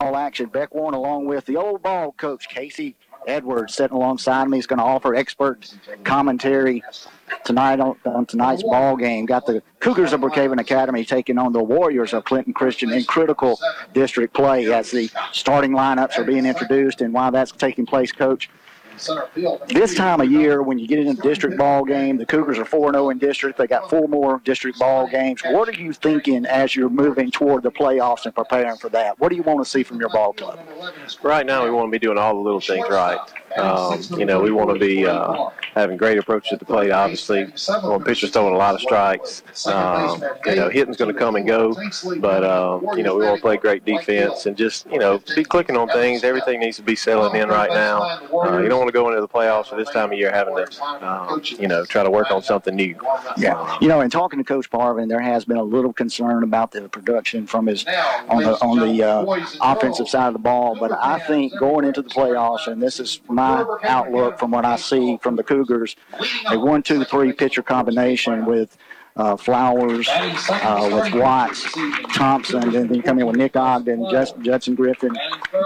baseball action. Beck Warren, along with the old ball coach, Casey Edwards, sitting alongside me. He's going to offer expert commentary tonight on tonight's ball game. Got the Cougars of Brookhaven Academy taking on the Warriors of Clinton Christian in critical district play as the starting lineups are being introduced. And while that's taking place, Coach, this time of year, when you get in a district ball game, the Cougars are 4-0 in district. They got 4 more district ball games. What are you thinking as you're moving toward the playoffs and preparing for that? What do you want to see from your ball club? Right now, we want to be doing all the little things right. We want to be having great approach at the plate, obviously. We want pitchers throwing a lot of strikes. Hitting's going to come and go, but, we want to play great defense and just, be clicking on things. Everything needs to be settling in right now. You don't want to go into the playoffs for this time of year having to, try to work on something new. Yeah. In talking to Coach Parvin, there has been a little concern about the production from his on the offensive side of the ball, but I think going into the playoffs, and this is my outlook from what I see from the Cougars, a 1-2-3 pitcher combination with Flowers, with Watts, Thompson, and then you come in with Nick Ogden, Judson Griffin.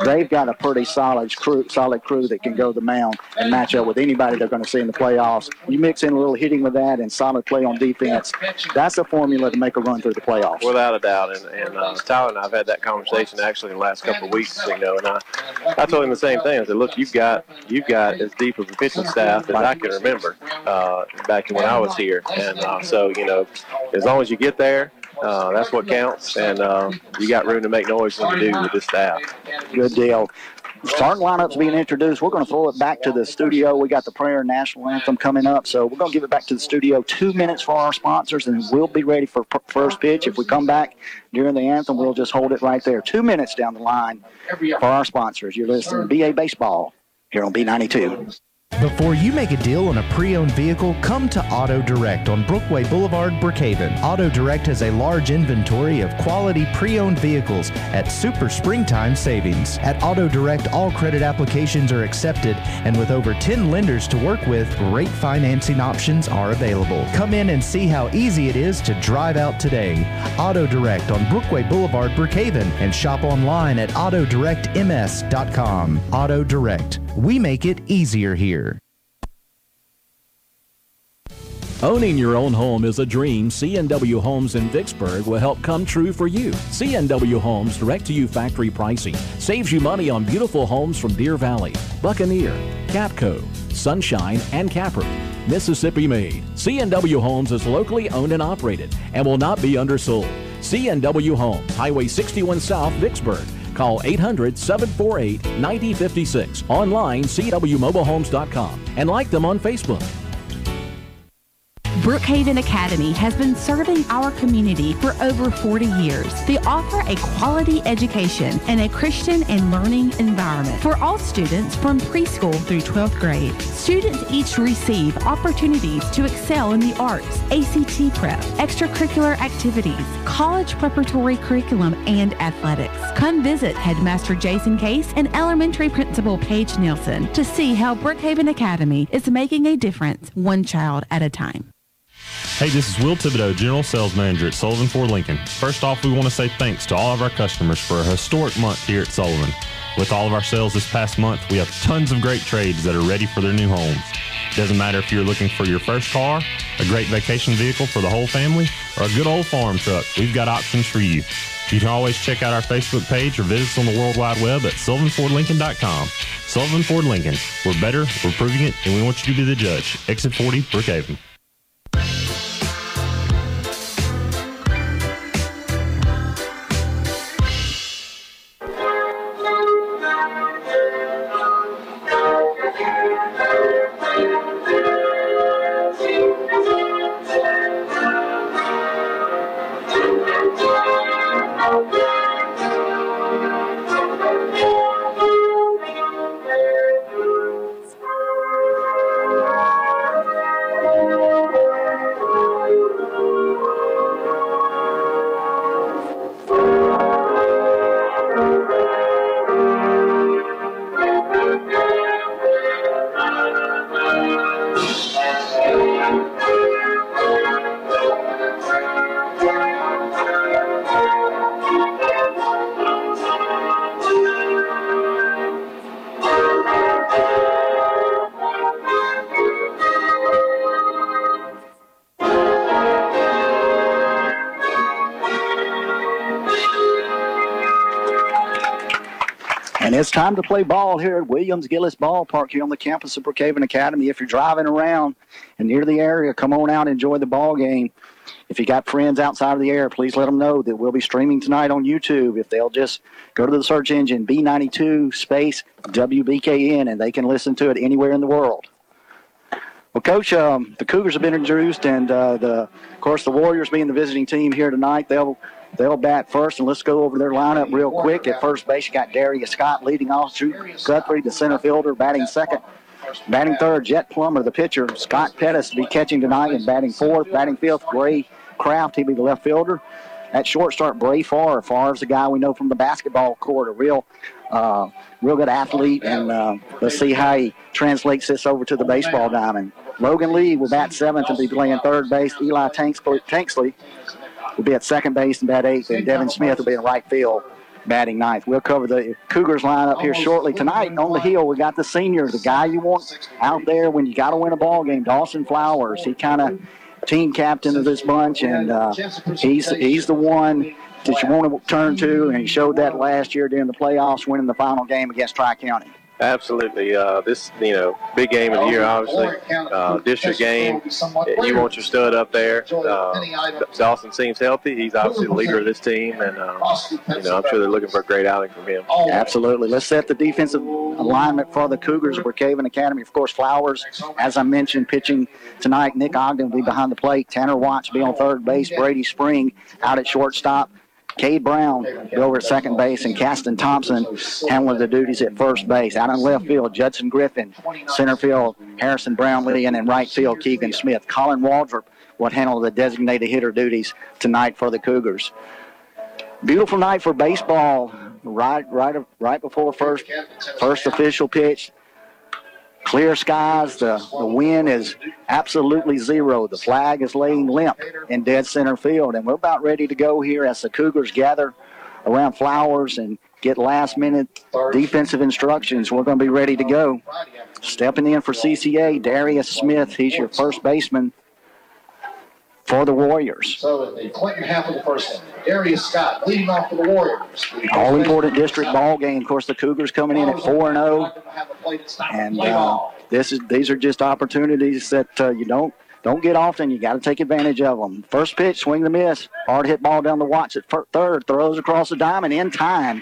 They've got a pretty solid crew that can go to the mound and match up with anybody they're going to see in the playoffs. You mix in a little hitting with that and solid play on defense. That's a formula to make a run through the playoffs. Without a doubt. And Tyler and I have had that conversation actually in the last couple of weeks, and I told him the same thing. I said, look, you've got as deep of a pitching staff as I can remember back when I was here. And as long as you get there, that's what counts, and you got room to make noise when you do with this staff. Good deal. Starting lineups being introduced. We're going to throw it back to the studio. We got the prayer and national anthem coming up, so we're going to give it back to the studio. 2 minutes for our sponsors, and we'll be ready for first pitch. If we come back during the anthem, we'll just hold it right there. 2 minutes down the line for our sponsors. You're listening to BA Baseball here on B92. Before you make a deal on a pre-owned vehicle, come to Auto Direct on Brookway Boulevard, Brookhaven. Auto Direct has a large inventory of quality pre-owned vehicles at super springtime savings. At Auto Direct, all credit applications are accepted, and with over 10 lenders to work with, great financing options are available. Come in and see how easy it is to drive out today. Auto Direct on Brookway Boulevard, Brookhaven, and shop online at autodirectms.com. Auto Direct. We make it easier here. Owning your own home is a dream C&W Homes in Vicksburg will help come true for you. C&W Homes direct-to-you factory pricing saves you money on beautiful homes from Deer Valley, Buccaneer, Capco, Sunshine, and Caproot. Mississippi made. C&W Homes is locally owned and operated and will not be undersold. C&W Homes, Highway 61 South, Vicksburg. Call 800-748-9056. Online, cwmobilehomes.com, and like them on Facebook. Brookhaven Academy has been serving our community for over 40 years. They offer a quality education and a Christian and learning environment for all students from preschool through 12th grade. Students each receive opportunities to excel in the arts, ACT prep, extracurricular activities, college preparatory curriculum, and athletics. Come visit Headmaster Jason Case and Elementary Principal Paige Nielsen to see how Brookhaven Academy is making a difference one child at a time. Hey, this is Will Thibodeau, General Sales Manager at Sullivan Ford Lincoln. First off, we want to say thanks to all of our customers for a historic month here at Sullivan. With all of our sales this past month, we have tons of great trades that are ready for their new homes. Doesn't matter if you're looking for your first car, a great vacation vehicle for the whole family, or a good old farm truck, we've got options for you. You can always check out our Facebook page or visit us on the World Wide Web at SullivanFordLincoln.com. Sullivan Ford Lincoln. We're better, we're proving it, and we want you to be the judge. Exit 40, Brookhaven. And it's time to play ball here at Williams-Gillis Ballpark here on the campus of Brookhaven Academy. If you're driving around and near the area, come on out and enjoy the ball game. If you got friends outside of the area, please let them know that we'll be streaming tonight on YouTube. If they'll just go to the search engine, B92 space WBKN, and they can listen to it anywhere in the world. Well, Coach, the Cougars have been introduced, and of course the Warriors being the visiting team here tonight, they'll bat first, and let's go over their lineup real quick. At first base, you got Darius Scott leading off. Drew Guthrie, the center fielder, batting second. Batting third, Jet Plummer, the pitcher. Scott Pettis will be catching tonight and batting fourth. Batting fifth, Gray Kraft, he'll be the left fielder. At shortstop, Bray Favre. Favre's the guy we know from the basketball court, a real good athlete, and let's see how he translates this over to the baseball diamond. Logan Lee will bat seventh and be playing third base. Eli Tanksley will be at second base and bat eighth, and Devin Smith will be in right field batting ninth. We'll cover the Cougars lineup here shortly. Tonight on the hill, we got the senior, the guy you want out there when you got to win a ball game, Dawson Flowers. He kind of team captain of this bunch, and he's the one that you want to turn to, and he showed that last year during the playoffs, winning the final game against Tri-County. Absolutely. This, big game of the year, obviously. District game. You want your stud up there. Dawson seems healthy. He's obviously the leader of this team, and, I'm sure they're looking for a great outing from him. Absolutely. Let's set the defensive alignment for the Cougars. Brookhaven Academy, of course, Flowers, as I mentioned, pitching tonight. Nick Ogden will be behind the plate. Tanner Watts will be on third base. Brady Spring out at shortstop. Cade Brown go over at second base, and Caston Thompson handling the duties at first base. Out in left field, Judson Griffin. Center field, Harrison Brownlee, and in right field, Keegan Smith. Colin Waldrop will handle the designated hitter duties tonight for the Cougars. Beautiful night for baseball. Right before first official pitch. Clear skies. The wind is absolutely zero. The flag is laying limp in dead center field. And we're about ready to go here as the Cougars gather around Flowers and get last-minute defensive instructions. We're going to be ready to go. Stepping in for CCA, Darius Smith. He's your first baseman for the Warriors. So the Clinton half of the first inning. Darius Scott leading off for the Warriors. All-important district ball game. Of course, the Cougars coming in at 4-0. And these are just opportunities that you don't get often. You got to take advantage of them. First pitch, swing the miss. Hard hit ball down to Watts at third. Throws across the diamond in time.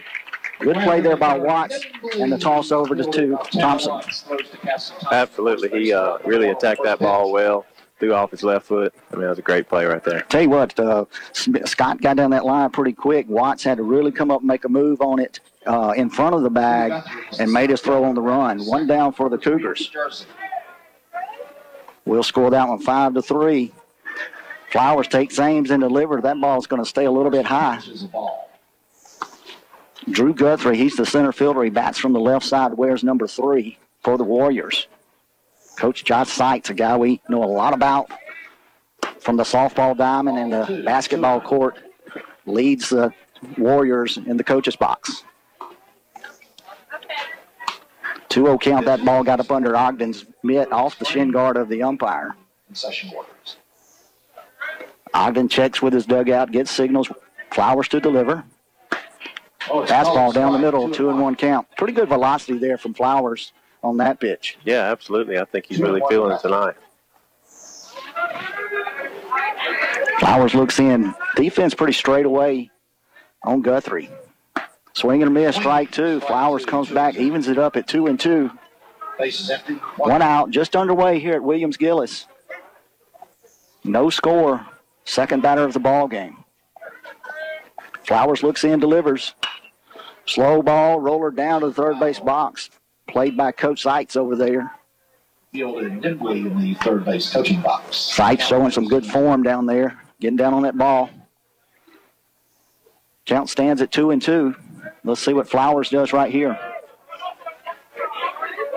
Good play there by Watts, and the toss over to Thompson. Absolutely. He really attacked that ball well. Threw off his left foot. That was a great play right there. Tell you what, Scott got down that line pretty quick. Watts had to really come up and make a move on it in front of the bag and made his throw on the run. One down for the Cougars. We'll score that one 5-3. Flowers takes aims and delivers. That ball's going to stay a little bit high. Drew Guthrie, he's the center fielder. He bats from the left side, wears number 3 for the Warriors. Coach Josh Seitz, a guy we know a lot about from the softball diamond and the basketball court, leads the Warriors in the coach's box. 2-0 count. That ball got up under Ogden's mitt off the shin guard of the umpire. Ogden checks with his dugout, gets signals. Flowers to deliver. Fastball down the middle, 2-1 count. Pretty good velocity there from Flowers on that pitch. Yeah, absolutely. I think he's really feeling it tonight. Flowers looks in. Defense pretty straight away on Guthrie. Swing and a miss, strike 2. Flowers comes back, evens it up at 2-2. One out, just underway here at Williams-Gillis. No score. Second batter of the ball game. Flowers looks in, delivers. Slow ball, roller down to the third base box. Played by Coach Seitz over there. Fielded nimbly in the third base coaching box. Seitz showing some good form down there, getting down on that ball. Count stands at 2-2. Let's see what Flowers does right here.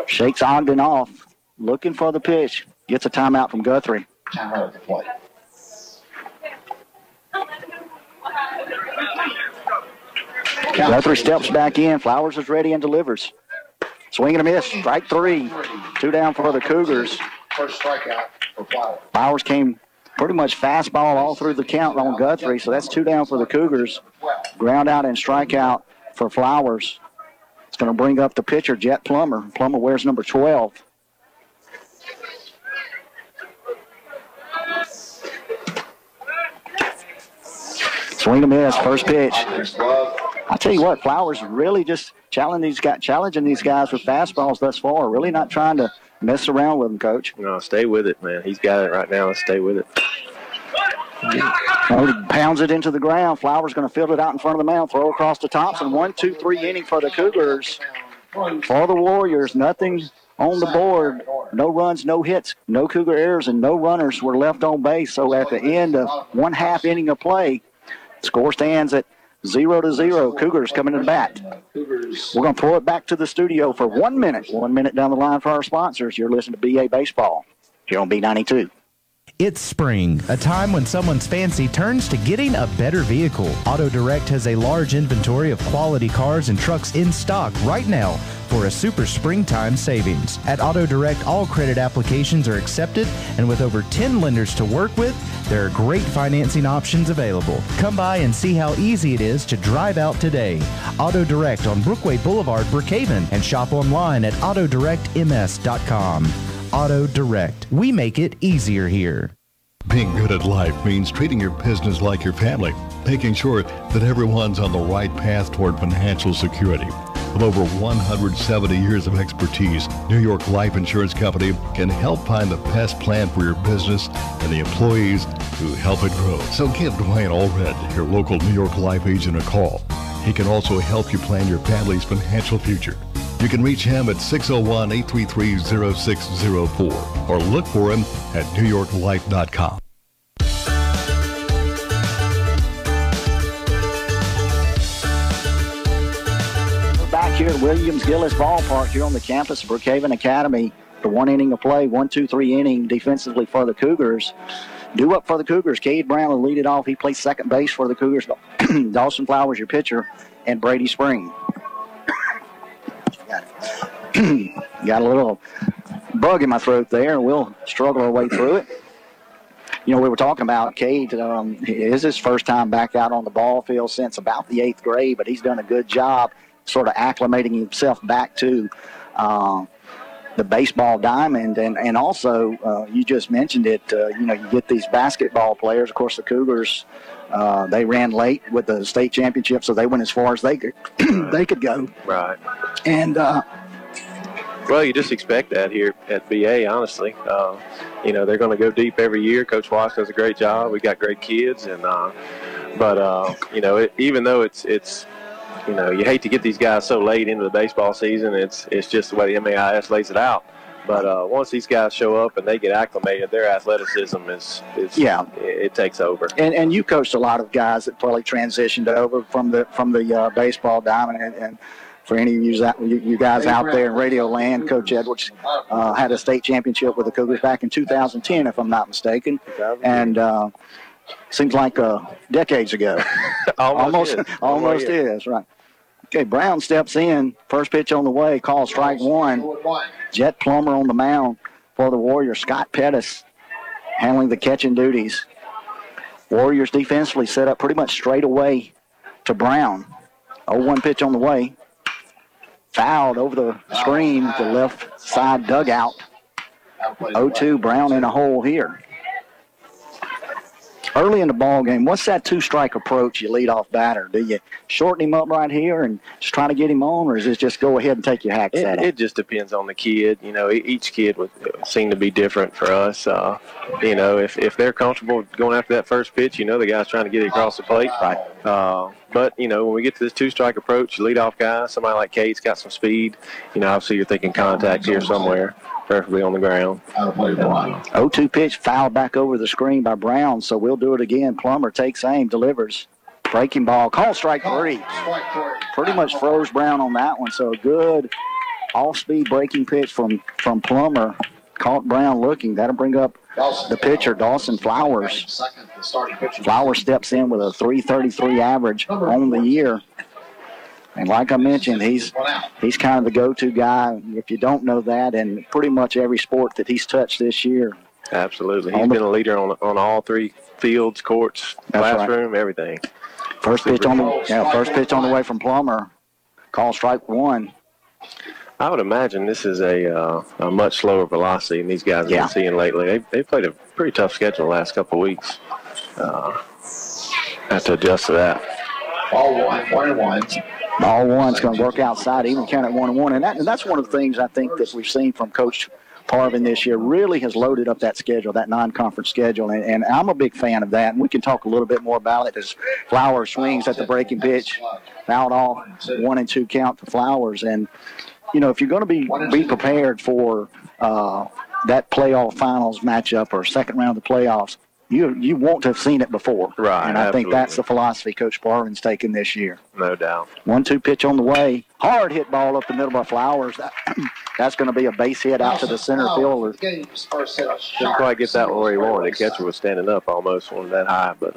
Shakes Ogden off, looking for the pitch. Gets a timeout from Guthrie. Timeout at the plate. Guthrie steps back in. Flowers is ready and delivers. Swing and a miss. Strike 3. 2 down for the Cougars. First strikeout for Flowers. Flowers came pretty much fastball all through the count on Guthrie, so that's 2 down for the Cougars. Ground out and strikeout for Flowers. going to bring up the pitcher, Jet Plummer. Plummer wears number 12. Swing and miss, first pitch. I tell you what, Flowers really just challenging these guys with fastballs thus far. Really not trying to mess around with them, Coach. No, stay with it, man. He's got it right now. Let's stay with it. He pounds it into the ground. Flowers going to field it out in front of the mound, throw across the Thompson. 1-2-3 inning for the Cougars. For the Warriors, nothing on the board. No runs, no hits, no Cougar errors, and no runners were left on base. So at the end of 1/2 inning of play, score stands at 0-0. Cougars coming to the bat. We're going to throw it back to the studio for 1 minute. 1 minute down the line for our sponsors. You're listening to BA Baseball here on B92. It's spring, a time when someone's fancy turns to getting a better vehicle. Auto Direct has a large inventory of quality cars and trucks in stock right now for a super springtime savings. At Auto Direct, all credit applications are accepted, and with over 10 lenders to work with, there are great financing options available. Come by and see how easy it is to drive out today. Auto Direct on Brookway Boulevard, Brookhaven, and shop online at autodirectms.com. Auto Direct. We make it easier here. Being good at life means treating your business like your family, making sure that everyone's on the right path toward financial security. With over 170 years of expertise, New York Life Insurance Company can help find the best plan for your business and the employees who help it grow. So give Dwayne Allred, your local New York Life agent, a call. He can also help you plan your family's financial future. You can reach him at 601-833-0604 or look for him at newyorklife.com. We're back here at Williams-Gillis Ballpark here on the campus of Brookhaven Academy. The 1 inning of play, 1-2-3 inning defensively for the Cougars. Due up for the Cougars, Cade Brown will lead it off. He plays second base for the Cougars. Dawson Flowers, your pitcher, and Brady Spring. Got a little bug in my throat there, and we'll struggle our way through it. You know, we were talking about Cade. It is his first time back out on the ball field since about the 8th grade, but he's done a good job sort of acclimating himself back to the baseball diamond. And also, you just mentioned it, you get these basketball players. Of course, the Cougars, they ran late with the state championship, so they went as far as they could, they could go. Right. And well, you just expect that here at BA, honestly. They're going to go deep every year. Coach Watts does a great job. We got great kids, even though it's you hate to get these guys so late into the baseball season. It's just the way the MAIS lays it out. But once these guys show up and they get acclimated, their athleticism it takes over. And you coached a lot of guys that probably transitioned over from the baseball diamond. And for any of you guys out there in Radio Land, Coach Edwards had a state championship with the Cougars back in 2010, if I'm not mistaken. And seems like decades ago. almost is, right. Okay, Brown steps in. First pitch on the way. Call strike one. Jet Plummer on the mound for the Warriors. Scott Pettis handling the catching duties. Warriors defensively set up pretty much straight away to Brown. 0-1 pitch on the way. Fouled over the screen, the left side dugout. 0-2, Brown in a hole here. Early in the ball game, what's that two-strike approach you lead off batter? Do you shorten him up right here and just try to get him on, or is it just go ahead and take your hacks at him? It just depends on the kid. Each kid would seem to be different for us. If they're comfortable going after that first pitch, the guy's trying to get it across the plate. Right. But, when we get to this two-strike approach, you lead off guy, somebody like Kate's got some speed. Obviously you're thinking contact here somewhere, preferably on the ground. 0-2 pitch, fouled back over the screen by Brown, so we'll do it again. Plummer takes aim, delivers. Breaking ball, call strike three. Pretty much froze Brown on that one, so a good off-speed breaking pitch from Plummer. Caught Brown looking. That'll bring up the pitcher, Dawson Flowers. Flowers steps in with a .333 average on the year. And like I mentioned, he's kind of the go-to guy, if you don't know that, in pretty much every sport that he's touched this year. Absolutely. He's been a leader on all three fields, courts, classroom, everything. First pitch on the way from Plummer. Call strike one. I would imagine this is a much slower velocity than these guys have been seeing lately. They've played a pretty tough schedule the last couple of weeks. Have to adjust to that. Ball 1. Ball one's going to work outside, even count at 1-1. And that's one of the things I think that we've seen from Coach Parvin this year. Really has loaded up that schedule, that non-conference schedule, and I'm a big fan of that. And we can talk a little bit more about it as Flowers swings at the breaking pitch, fouled off, 1-2 count to Flowers. And, you know, if you're going to be prepared for that playoff finals matchup or second round of the playoffs, you won't have seen it before. Right. And I think that's the philosophy Coach Parvin's taken this year. No doubt. 1-2 pitch on the way. Hard hit ball up the middle by Flowers. That's going to be a base hit out to the center fielder. Didn't quite get that where he wanted. The catcher was standing up almost, wasn't that high, but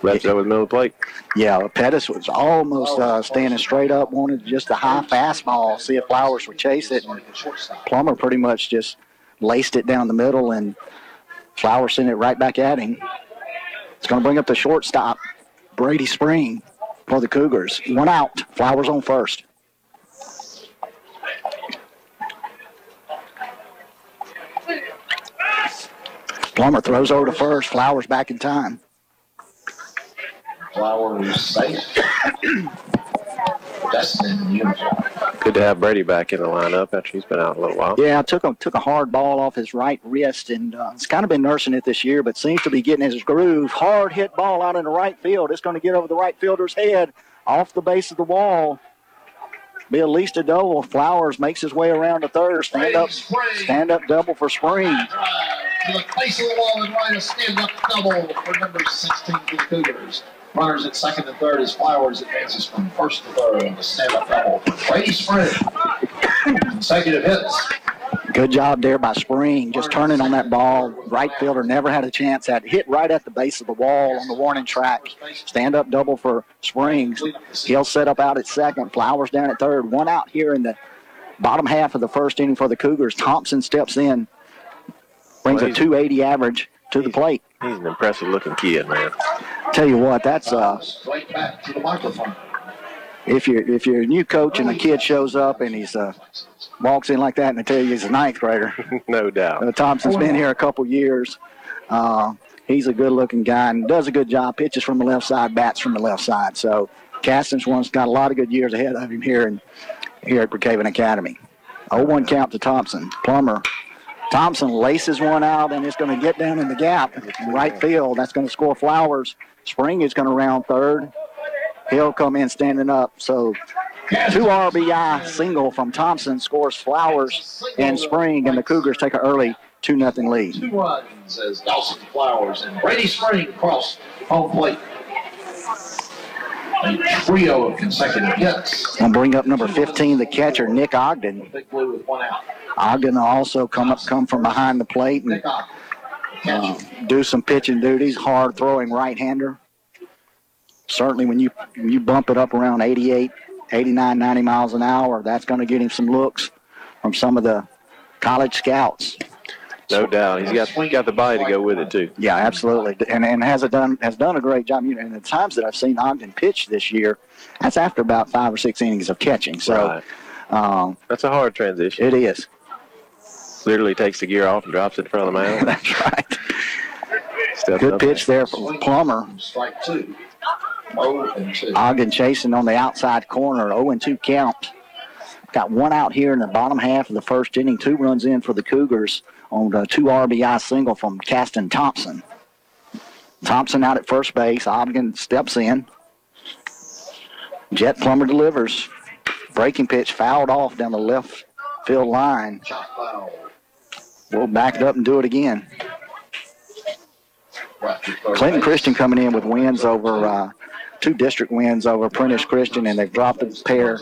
left it over the middle of the plate. Yeah, Pettis was almost standing straight up, wanted just a high fastball, see if Flowers would chase it. And Plummer pretty much just laced it down the middle, and Flowers sent it right back at him. It's going to bring up the shortstop, Brady Spring, for the Cougars. 1 out. Flowers on first. Plummer throws over to first. Flowers back in time. Flowers safe. Good to have Brady back in the lineup after he's been out a little while. Yeah, took a hard ball off his right wrist, and it's kind of been nursing it this year, but seems to be getting his groove. Hard hit ball out in the right field. It's going to get over the right fielder's head, off the base of the wall. Be at least a double. Flowers makes his way around to third. Stand up double for Spring. To the face of the wall and right, a stand-up double for number 16 for the Cougars. Runners at second and third as Flowers advances from first to third on the stand-up double. Brady Spring, consecutive hits. Good job there by Spring, just turning on that ball. Right fielder never had a chance at. Hit right at the base of the wall on the warning track. Stand-up double for Springs. He'll set up out at second. Flowers down at third. 1 out here in the bottom half of the first inning for the Cougars. Thompson steps in, brings a 280 average to the plate. He's an impressive-looking kid, man. Tell you what, that's Right back to the microphone. if you're a new coach and a kid shows up and he's walks in like that and they tell you he's a 9th grader. No doubt. Thompson's been here a couple years. He's a good-looking guy and does a good job. Pitches from the left side, bats from the left side. So Caston's one's got a lot of good years ahead of him here at Brookhaven Academy. 0-1 count to Thompson. Thompson laces one out, and it's going to get down in the gap in right field. That's going to score Flowers. Spring is going to round third. He'll come in standing up. So 2 RBI single from Thompson scores Flowers and Spring, and the Cougars take an early 2-0 lead. 2 runs as Dawson Flowers and Brady Spring across home plate. A trio of consecutive hits. I'll bring up number 15, the catcher, Nick Ogden. Big Blue with 1 out. Ogden will also come from behind the plate and do some pitching duties. Hard throwing right-hander. Certainly when you bump it up around 88, 89, 90 miles an hour, that's going to get him some looks from some of the college scouts. No doubt. He's got the body to go with it, too. Yeah, absolutely. And has done a great job. You know, and the times that I've seen Ogden pitch this year, that's after about 5 or 6 innings of catching. So right. That's a hard transition. It is. Literally takes the gear off and drops it in front of the mound. That's right. Good pitch there from Plummer. Strike 2. 0-2. Ogden chasing on the outside corner. 0-2 count. Got 1 out here in the bottom half of the first inning. 2 runs in for the Cougars on the 2 RBI single from Caston Thompson. Thompson out at first base. Ogden steps in. Jet Plummer delivers. Breaking pitch fouled off down the left field line. We'll back it up and do it again. Clinton Christian coming in with wins over 2 district wins over Prentice Christian, and they've dropped a pair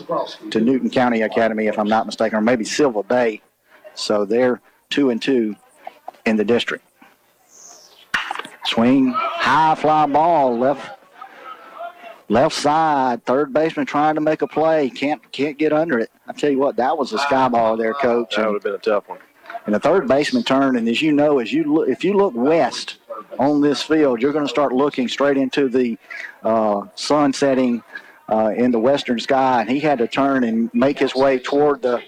to Newton County Academy, if I'm not mistaken, or maybe Silva Bay. So they're 2-2 in the district. Swing, high fly ball, left side. Third baseman trying to make a play. Can't get under it. I tell you what, that was a sky ball there, Coach. That would have been a tough one. And the third baseman turned, and as you know, if you look west on this field, you're going to start looking straight into the sun setting in the western sky, and he had to turn and make his way toward the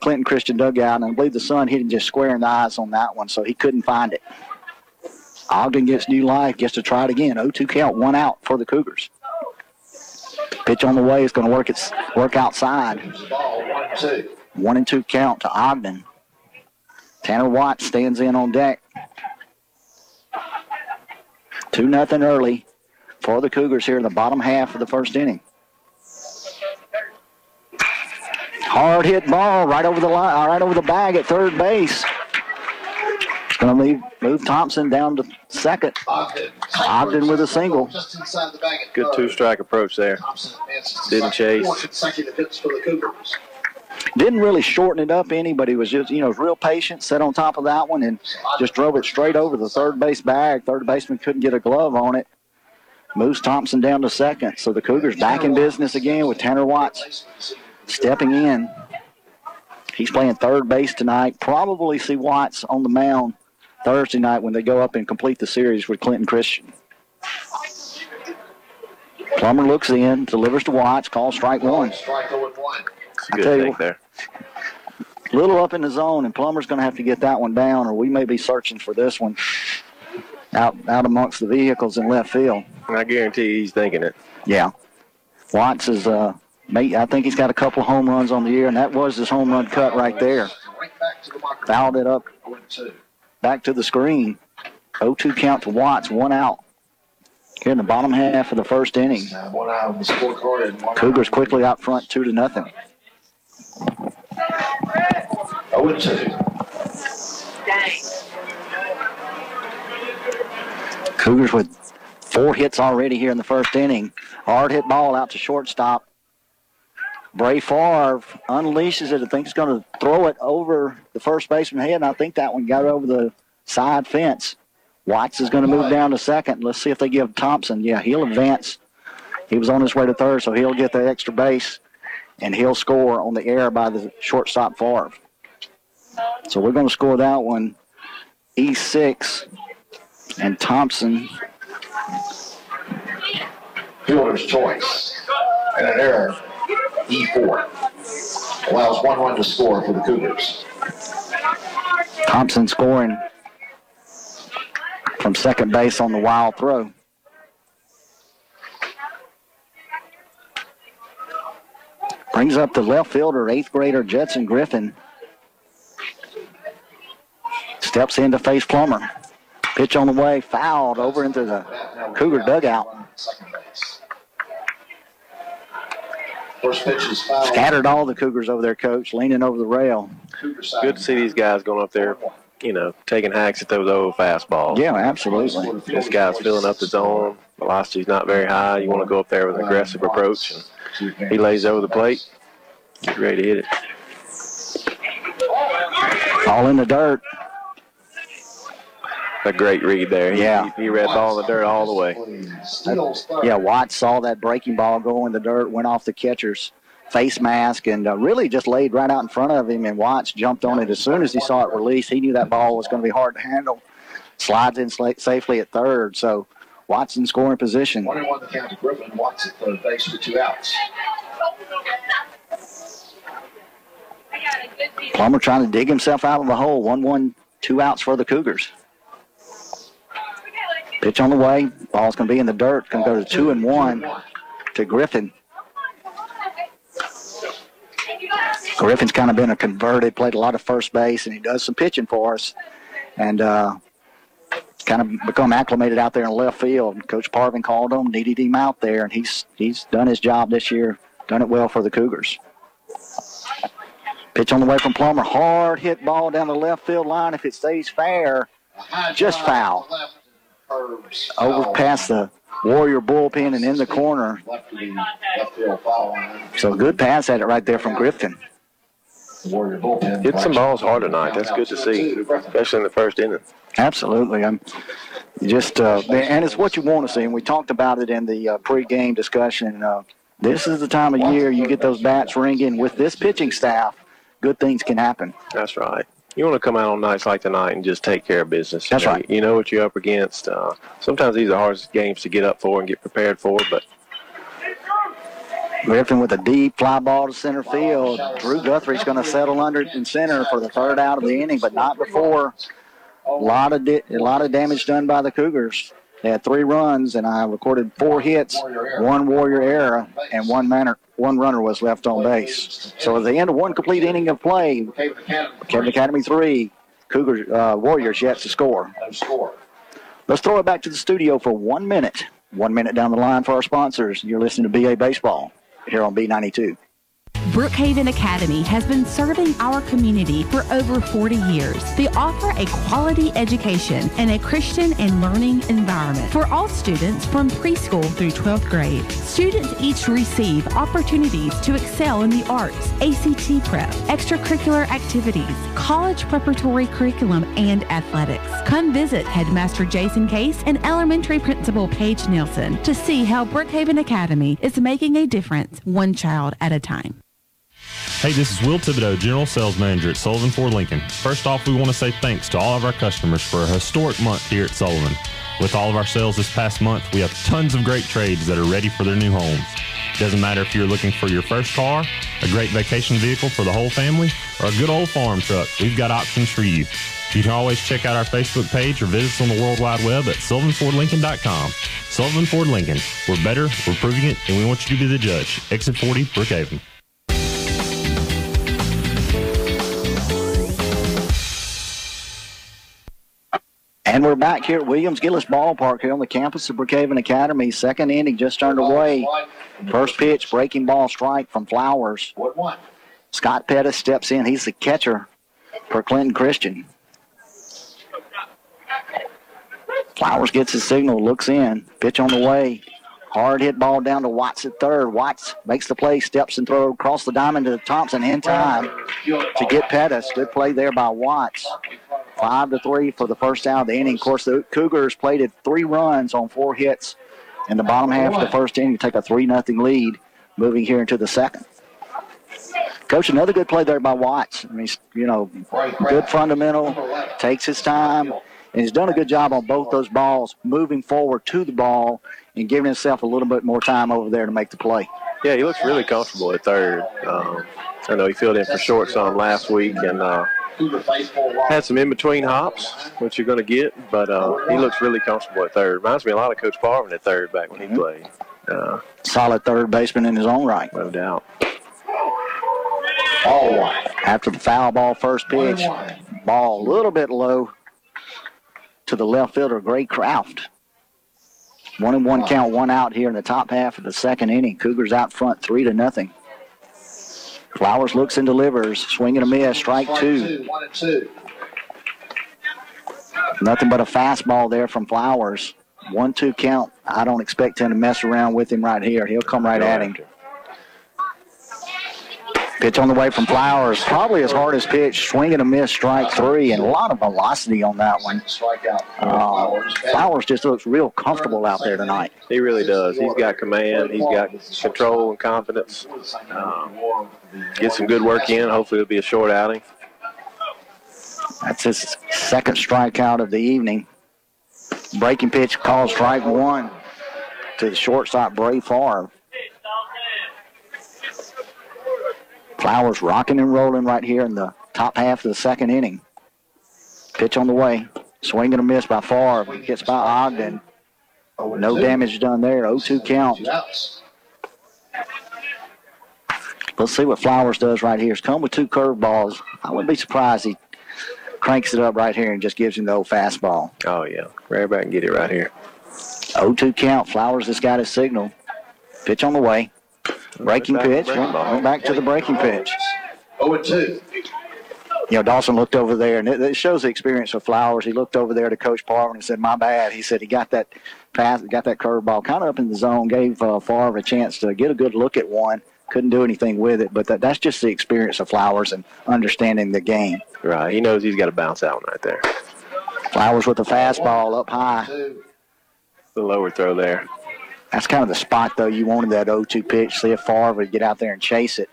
Clinton Christian dugout, and I believe the sun hit him just square in the eyes on that one, so he couldn't find it. Ogden gets new life, gets to try it again. 0-2 count, 1 out for the Cougars. Pitch on the way is going to work outside. 1-2 count to Ogden. Tanner Watts stands in on deck. 2-0 early for the Cougars here in the bottom half of the first inning. Hard hit ball right over the line, right over the bag at third base. It's going to move Thompson down to second. Ogden with a single. Good two-strike approach there. Didn't chase. Didn't really shorten it up any, but he was just, real patient, sat on top of that one, and just drove it straight over the third base bag. Third baseman couldn't get a glove on it. Moves Thompson down to second. So the Cougars back in business again with Tanner Watts stepping in. He's playing third base tonight. Probably see Watts on the mound Thursday night when they go up and complete the series with Clinton Christian. Plummer looks in, delivers to Watts, calls strike one. Good take there. A little up in the zone, and Plummer's going to have to get that one down, or we may be searching for this one out amongst the vehicles in left field. I guarantee he's thinking it. Yeah. Watts is, I think he's got a couple of home runs on the year, and that was his home run cut right there. Fouled it up back to the screen. 0-2 count to Watts, 1 out. Here in the bottom half of the first inning. Cougars quickly out front 2-0. 0-2. Cougars with 4 hits already here in the first inning. Hard hit ball out to shortstop. Bray Favre unleashes it. I think he's going to throw it over the first baseman's head, and I think that one got over the side fence. Watts is going to move down to second. Let's see if they give Thompson. Yeah, he'll advance. He was on his way to third, so he'll get the extra base, and he'll score on the air by the shortstop Favre. So we're going to score that one E6, and Thompson. Fielder's choice. And an error, E4. Allows 1-1 to score for the Cougars. Thompson scoring from second base on the wild throw. Brings up the left fielder, 8th grader Judson Griffin. Steps in to face Plummer. Pitch on the way, fouled over into the Cougar dugout. First pitch is fouled. Scattered all the Cougars over there, Coach, leaning over the rail. Good to see these guys going up there, taking hacks at those old fastballs. Yeah, absolutely. This guy's filling up the zone. Velocity's not very high. You want to go up there with an aggressive approach. And he lays over the plate. Get ready to hit it. All in the dirt. A great read there. He read ball in the dirt all the way. Yeah, Watts saw that breaking ball go in the dirt, went off the catcher's face mask, and really just laid right out in front of him, and Watts jumped on it as soon as he saw it release. He knew that ball was going to be hard to handle. Slides in safely at third, so Watts in scoring position. 1-1 the count to Griffin. Watts at third base with 2 outs. Plummer trying to dig himself out of the hole. 1-1, 2 outs for the Cougars. Pitch on the way. Ball's going to be in the dirt. Going to go to 2-1 to Griffin. Griffin's kind of been a converted, played a lot of first base, and he does some pitching for us. And kind of become acclimated out there in left field. Coach Parvin called him, needed him out there, and he's done his job this year, done it well for the Cougars. Pitch on the way from Plummer. Hard hit ball down the left field line. If it stays fair, just foul. Over past the Warrior bullpen and in the corner. So good pass at it right there from Griffin. Hit some balls hard tonight. That's good to see, especially in the first inning. Absolutely. And it's what you want to see. And we talked about it in the pregame discussion. This is the time of year you get those bats ringing. With this pitching staff, good things can happen. That's right. You want to come out on nights like tonight and just take care of business. That's right. You know what you're up against. Sometimes these are hardest games to get up for and get prepared for, but Griffin with a deep fly ball to center field. Drew Guthrie's going to settle under in center for the third out of the inning, but not before. A lot of damage done by the Cougars. They had 3 runs, and I recorded 4 hits, 1 Warrior error, and one runner was left on base. So at the end of 1 complete inning of play, Brookhaven Academy 3, Cougars Warriors yet to score. Let's throw it back to the studio for 1 minute. 1 minute down the line for our sponsors. You're listening to BA Baseball here on B92. Brookhaven Academy has been serving our community for over 40 years. They offer a quality education and a Christian and learning environment for all students from preschool through 12th grade. Students each receive opportunities to excel in the arts, ACT prep, extracurricular activities, college preparatory curriculum, and athletics. Come visit Headmaster Jason Case and Elementary Principal Paige Nelson to see how Brookhaven Academy is making a difference one child at a time. Hey, this is Will Thibodeau, General Sales Manager at Sullivan Ford Lincoln. First off, we want to say thanks to all of our customers for a historic month here at Sullivan. With all of our sales this past month, we have tons of great trades that are ready for their new homes. It doesn't matter if you're looking for your first car, a great vacation vehicle for the whole family, or a good old farm truck, we've got options for you. You can always check out our Facebook page or visit us on the World Wide Web at SullivanFordLincoln.com. Sullivan Ford Lincoln. We're better, we're proving it, and we want you to be the judge. Exit 40, Brookhaven. And we're back here at Williams-Gillis Ballpark here on the campus of Brookhaven Academy. Second inning just turned away. First pitch, breaking ball strike from Flowers. Scott Pettis steps in. He's the catcher for Clinton Christian. Flowers gets his signal, looks in. Pitch on the way. Hard hit ball down to Watts at third. Watts makes the play, steps and throws across the diamond to Thompson in time to get Pettis. Good play there by Watts. 5-3 for the first out of the inning. Of course, the Cougars played at 3 runs on 4 hits in the bottom half of the first inning to take a 3-0 lead, moving here into the second. Coach, another good play there by Watts. I mean, good fundamental, takes his time, and he's done a good job on both those balls, moving forward to the ball and giving himself a little bit more time over there to make the play. Yeah, he looks really comfortable at third. I know he filled in for short some last week and had some in-between hops, which you're going to get, but he looks really comfortable at third. Reminds me a lot of Coach Parvin at third back when he played. Solid third baseman in his own right. No doubt. After the foul ball first pitch, ball a little bit low to the left fielder, Gray Kraft. 1-1 count, 1 out here in the top half of the second inning. Cougars out front 3-0. Flowers looks and delivers. Swing and a miss. Strike 2. Nothing but a fastball there from Flowers. 1-2 count. I don't expect him to mess around with him right here. He'll come right at him. Pitch on the way from Flowers. Probably his hardest pitch. Swing and a miss. Strike 3. And a lot of velocity on that one. Flowers just looks real comfortable out there tonight. He really does. He's got command. He's got control and confidence. Get some good work in. Hopefully it'll be a short outing. That's his second strikeout of the evening. Breaking pitch called strike 1 to the shortstop, Bray Favre. Flowers rocking and rolling right here in the top half of the second inning. Pitch on the way. Swing and a miss by Favre. Gets by Ogden. No damage done there. 0-2 count. Let's see what Flowers does right here. He's come with 2 curveballs. I wouldn't be surprised he cranks it up right here and just gives him the old fastball. Oh, yeah. Right back and get it right here. 0-2 count. Flowers has got his signal. Pitch on the way. Breaking pitch. Went back to the breaking pitch. 0-2. Dawson looked over there, and it shows the experience of Flowers. He looked over there to Coach Parvin and said, "My bad." He said he got that pass, got that curveball kind of up in the zone, gave Favre a chance to get a good look at one. Couldn't do anything with it, but that's just the experience of Flowers and understanding the game. Right. He knows he's got to bounce out right there. Flowers with the fastball up high. The lower throw there. That's kind of the spot, though. You wanted that 0-2 pitch. See if Favre would get out there and chase it.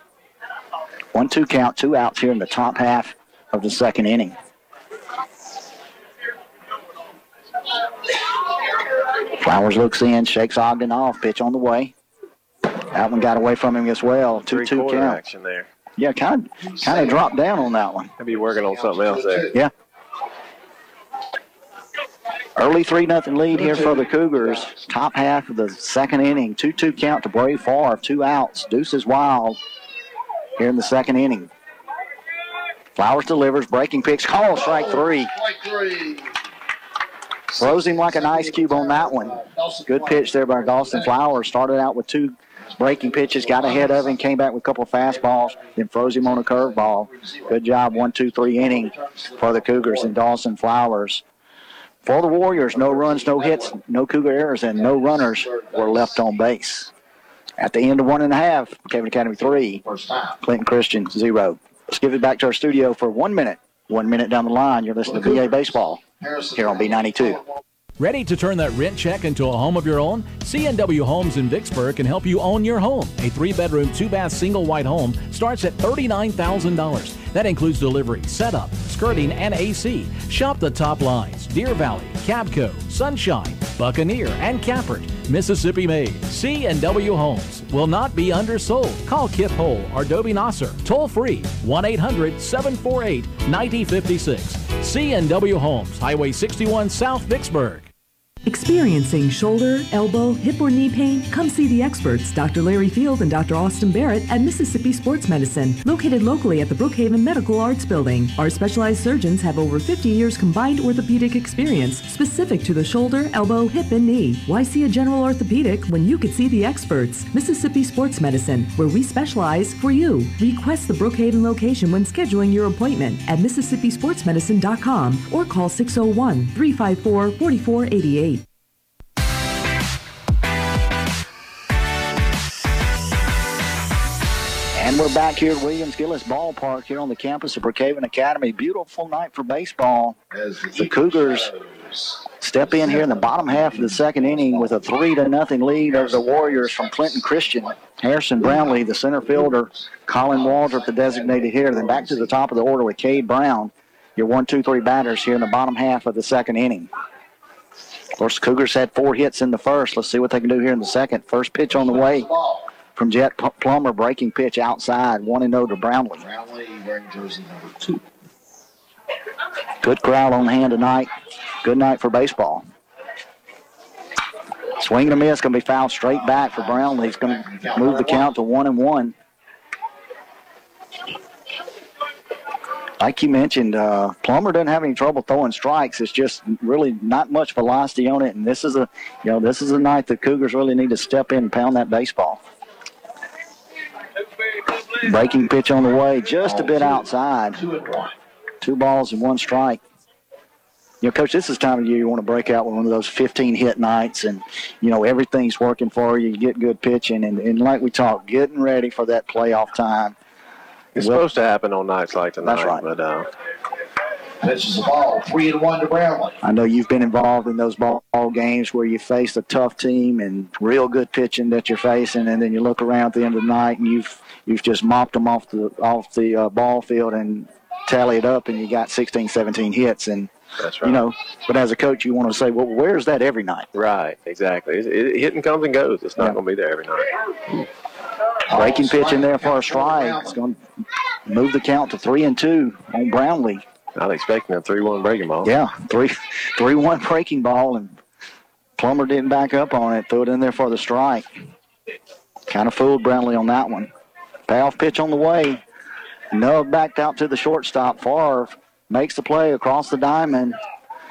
1-2 count, 2 outs here in the top half of the second inning. Flowers looks in, shakes Ogden off. Pitch on the way. That one got away from him as well. 2-2 count. Action there. Yeah, kind of dropped down on that one. Maybe working on something else there. Yeah. Early 3-0 lead here for the Cougars. Top half of the second inning. 2-2 count to Bray Favre. 2 outs. Deuces wild here in the second inning. Flowers delivers. Breaking pitch. Call strike 3. Throws him like an ice cube on that one. Good pitch there by Dawson Flowers. Started out with 2 breaking pitches, got ahead of him, came back with a couple of fastballs, then froze him on a curveball. Good job, 1-2-3 inning for the Cougars and Dawson Flowers. For the Warriors, no runs, no hits, no Cougar errors, and no runners were left on base. At the end of 1.5, Brookhaven Academy 3, Clinton Christian 0. Let's give it back to our studio for 1 minute. 1 minute down the line, you're listening to BA Baseball here on B92. Ready to turn that rent check into a home of your own? C&W Homes in Vicksburg can help you own your home. A 3-bedroom, 2-bath, single-wide home starts at $39,000. That includes delivery, setup, skirting, and AC. Shop the top lines: Deer Valley, Cabco, Sunshine, Buccaneer, and Cappert. Mississippi made. C&W Homes will not be undersold. Call Kip Hole or Dobie Nasser. Toll free 1-800-748-9056. C&W Homes, Highway 61 South Vicksburg. Experiencing shoulder, elbow, hip, or knee pain? Come see the experts, Dr. Larry Field and Dr. Austin Barrett at Mississippi Sports Medicine, located locally at the Brookhaven Medical Arts Building. Our specialized surgeons have over 50 years combined orthopedic experience specific to the shoulder, elbow, hip, and knee. Why see a general orthopedic when you could see the experts? Mississippi Sports Medicine, where we specialize for you. Request the Brookhaven location when scheduling your appointment at MississippiSportsMedicine.com or call 601-354-4488. And we're back here at Williams-Gillis Ballpark here on the campus of Brookhaven Academy. Beautiful night for baseball. The Cougars step in here in the bottom half of the second inning with a 3-0 lead over the Warriors from Clinton Christian. Harrison Brownlee, the center fielder, Colin Waldrop, the designated hitter. Then back to the top of the order with Cade Brown, your 1-2-3 batters here in the bottom half of the second inning. Of course, the Cougars had 4 hits in the first. Let's see what they can do here in the second. First pitch on the way from Jet Plummer, breaking pitch outside, 1-0 to Brownlee. Brownlee wearing jersey number 2. Good crowd on hand tonight. Good night for baseball. Swing and a miss, going to be fouled straight back for Brownlee. He's going to move the count to 1-1. Like you mentioned, Plummer doesn't have any trouble throwing strikes. It's just really not much velocity on it, and this is a night the Cougars really need to step in and pound that baseball. Breaking pitch on the way, just a bit outside. 2 balls and 1 strike. You know, Coach, this is the time of year you want to break out with one of those 15-hit nights, and, you know, everything's working for you. You get good pitching, and like we talked, getting ready for that playoff time. It's supposed to happen on nights like tonight. That's right. But, Pitches the ball, 3-1 to Brownlee. I know you've been involved in those ball games where you face a tough team and real good pitching that you're facing, and then you look around at the end of the night and you've just mopped them off the ball field and tally it up, and you got 16, 17 hits. And that's right. You know, but as a coach, you want to say, well, where's that every night? Right, exactly. It hitting comes and goes. It's not going to be there every night. Breaking pitch in there for a strike. It's going to move the count to 3-2 on Brownlee. Not expecting a 3-1 breaking ball. Yeah, 3-1 breaking ball, and Plummer didn't back up on it. Threw it in there for the strike. Kind of fooled Brownlee on that one. Payoff pitch on the way. Nub backed out to the shortstop. Favre makes the play across the diamond.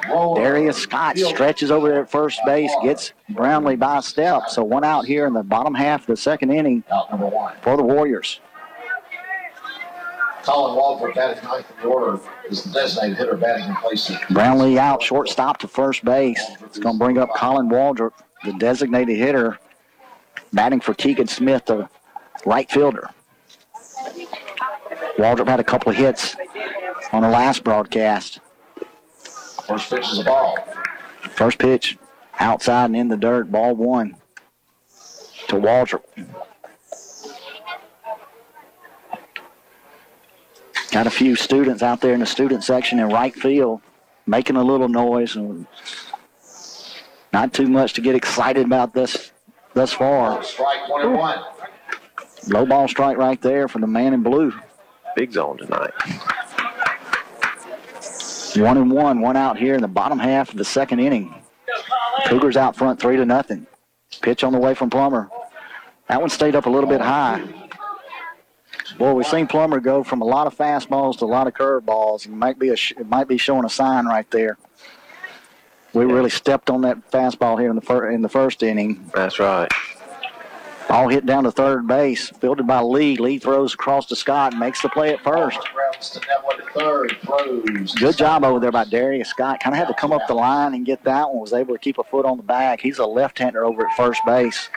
Darius Scott stretches over there at first base, gets Brownlee by a step. So 1 out here in the bottom half of the second inning for the Warriors. Colin Waldrop batting ninth in the order is the designated hitter batting in place of Brownlee out, shortstop to first base. It's going to bring up Colin Waldrop, the designated hitter, batting for Keegan Smith, the right fielder. Waldrop had a couple of hits on the last broadcast. First pitch is a ball. First pitch outside and in the dirt, ball 1 to Waldrop. Got a few students out there in the student section in right field making a little noise, and not too much to get excited about this thus far. Strike 1-1. Low ball strike right there for the man in blue. Big zone tonight. 1-1, one out here in the bottom half of the second inning. Cougars out front 3-0. Pitch on the way from Plummer. That one stayed up a little bit high. Boy, we've seen Plummer go from a lot of fastballs to a lot of curveballs. It might be showing a sign right there. We really stepped on that fastball here in the first inning. That's right. Ball hit down to third base, fielded by Lee. Lee throws across to Scott and makes the play at first. Good job over there by Darius Scott. Kind of had to come up the line and get that one. Was able to keep a foot on the bag. He's a left-hander over at first base.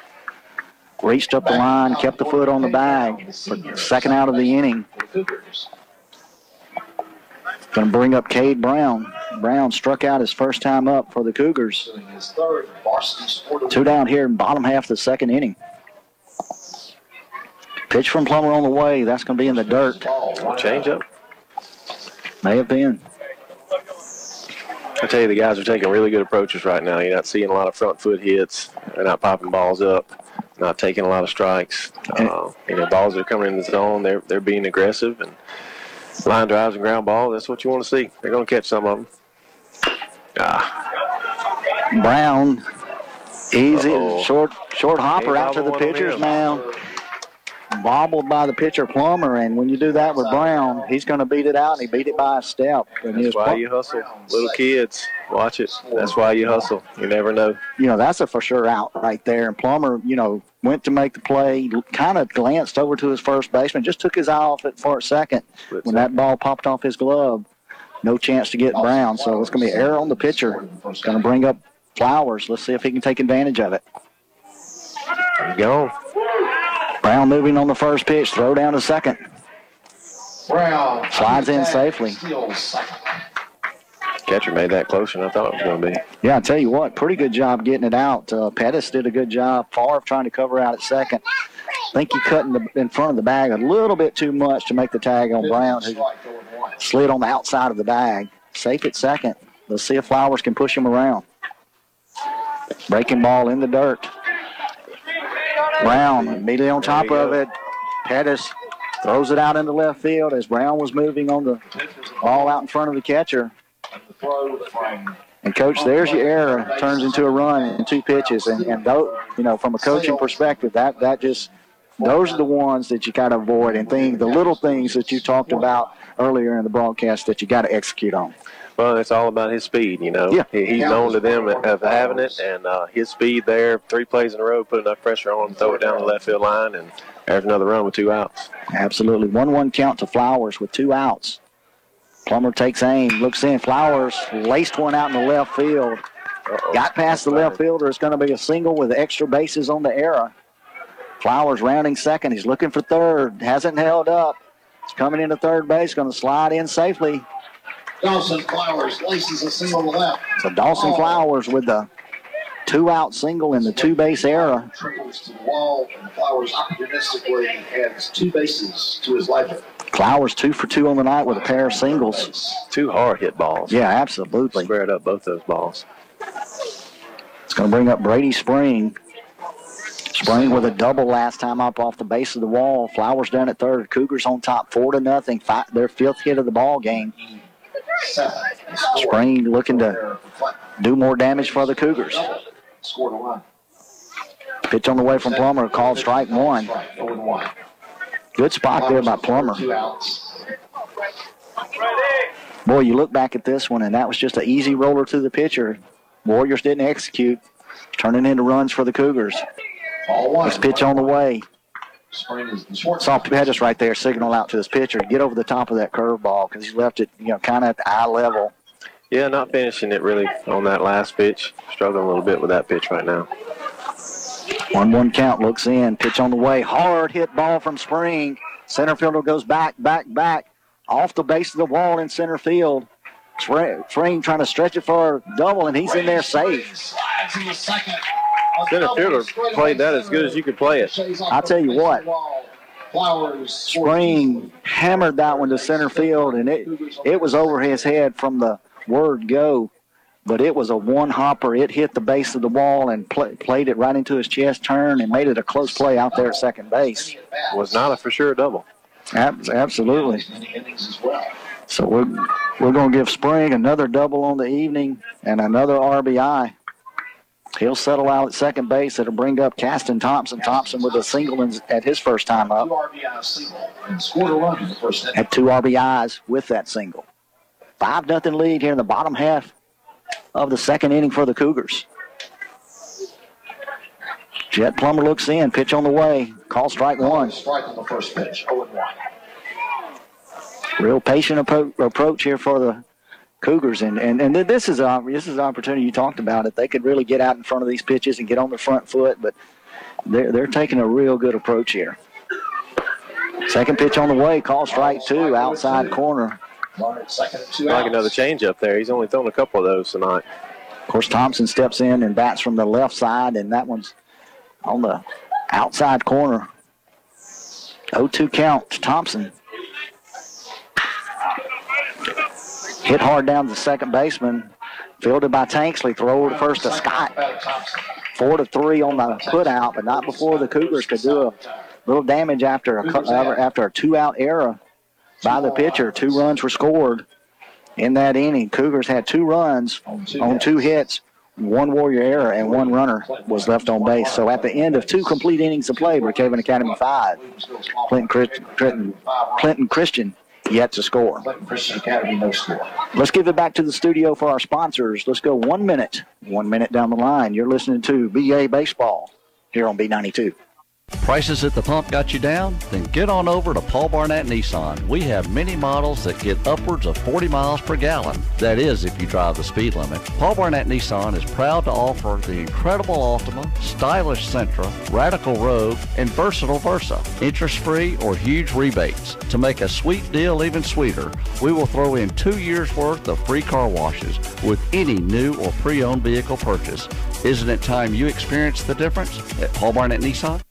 Reached up the line, kept the foot on the bag for the second out of the inning. Going to bring up Cade Brown. Brown struck out his first time up for the Cougars. 2 down here in bottom half of the second inning. Pitch from Plummer on the way. That's going to be in the dirt. Change up. May have been. I tell you, the guys are taking really good approaches right now. You're not seeing a lot of front foot hits. They're not popping balls up. Not taking a lot of strikes. Balls that are coming in the zone, they're being aggressive, and line drives and ground balls, that's what you want to see. They're going to catch some of them. Brown, easy, short hopper out to the pitcher's mound. Bobbled by the pitcher Plummer, and when you do that with Brown, he's going to beat it out, and he beat it by a step. And that's why you hustle. Little kids, watch it. That's why you hustle. You never know. That's a for sure out right there. And Plummer, went to make the play, kind of glanced over to his first baseman, just took his eye off it for a second. When that ball popped off his glove, no chance to get Brown. So it's going to be error on the pitcher. It's going to bring up Flowers. Let's see if he can take advantage of it. There you go. Brown moving on the first pitch, throw down to second. Brown slides in safely. Catcher made that closer than I thought it was going to be. Yeah, I tell you what, pretty good job getting it out. Pettis did a good job. Favre trying to cover out at second. I think he cut in front of the bag a little bit too much to make the tag on Brown, who slid on the outside of the bag. Safe at second. Let's see if Flowers can push him around. Breaking ball in the dirt. Brown immediately on top of it. Pettis throws it out into left field as Brown was moving on the ball out in front of the catcher. And, Coach, there's your error. Turns into a run in 2 pitches. And from a coaching perspective, that just those are the ones that you got to avoid and the little things that you talked about earlier in the broadcast that you got to execute on. Well, it's all about his speed, Yeah. He's known to them of having it, and his speed there, 3 plays in a row, put enough pressure on him, throw it down the left field line, and there's another run with 2 outs. Absolutely. 1-1 count to Flowers with 2 outs. Plummer takes aim, looks in. Flowers laced one out in the left field. Got past the left fielder. It's going to be a single with extra bases on the error. Flowers rounding second. He's looking for third. Hasn't held up. He's coming into third base. Going to slide in safely. Dawson Flowers laces a single to left. So Dawson Flowers with the 2-out single in the 2-base era. Trickles to the wall, and Flowers opportunistically adds 2 bases to his life. Flowers 2 for 2 on the night with a pair of singles. 2 hard hit balls. Yeah, absolutely. Squared up both those balls. It's going to bring up Brady Spring. Spring with a double last time up off the base of the wall. Flowers down at third. Cougars on top 4-0. Their 5th hit of the ball game. Spring looking to do more damage for the Cougars. Pitch on the way from Plummer, called strike 1. Good spot there by Plummer. Boy, you look back at this one, and that was just an easy roller to the pitcher. Warriors didn't execute, turning into runs for the Cougars. This pitch on the way. Saw Pettis right there signal out to his pitcher to get over the top of that curveball because he left it, kind of at the eye level. Yeah, not finishing it really on that last pitch. Struggling a little bit with that pitch right now. 1-1 count, looks in. Pitch on the way. Hard hit ball from Spring. Center fielder goes back. Off the base of the wall in center field. Spring trying to stretch it for a double, and he's in there safe. Center fielder played that as good as you could play it. I'll tell you what. Spring hammered that one to center field, and it was over his head from the word go. but it was a one-hopper. It hit the base of the wall and played it right into his chest turn and made it a close play out there at second base. Was not a for sure double. Absolutely. So we're going to give Spring another double on the evening and another RBI. He'll settle out at second base. It'll bring up Caston Thompson. Thompson with a single at his first time up. Had 2 RBIs with that single. 5-0 lead here in the bottom half of the second inning for the Cougars. Jet Plummer looks in. Pitch on the way. Call strike 1. Strike on the first pitch. 0-1. Real patient approach here for the Cougars, and this is an opportunity you talked about. If they could really get out in front of these pitches and get on the front foot, but they're taking a real good approach here. Second pitch on the way, call strike 2, outside corner. Like another change up there. He's only thrown a couple of those tonight. Of course, Thompson steps in and bats from the left side, and that one's on the outside corner. 0-2 count to Thompson. Hit hard down to the second baseman. Fielded by Tanksley. Throw to first to Scott. 4-3 on the put out, but not before the Cougars could do a little damage after a 2-out error by the pitcher. 2 runs were scored in that inning. Cougars had 2 runs on 2 hits, 1 Warrior error, and 1 runner was left on base. So at the end of 2 complete innings of play, Brookhaven Academy 5, Clinton Christian yet to score. Christian Academy, no score. Let's give it back to the studio for our sponsors. Let's go 1 minute. 1 minute down the line. You're listening to BA Baseball here on B92. Prices at the pump got you down? Then get on over to Paul Barnett Nissan. We have many models that get upwards of 40 miles per gallon. That is, if you drive the speed limit. Paul Barnett Nissan is proud to offer the incredible Altima, stylish Sentra, radical Rogue, and versatile Versa. Interest-free or huge rebates. To make a sweet deal even sweeter, we will throw in 2 years' worth of free car washes with any new or pre-owned vehicle purchase. Isn't it time you experienced the difference at Paul Barnett Nissan?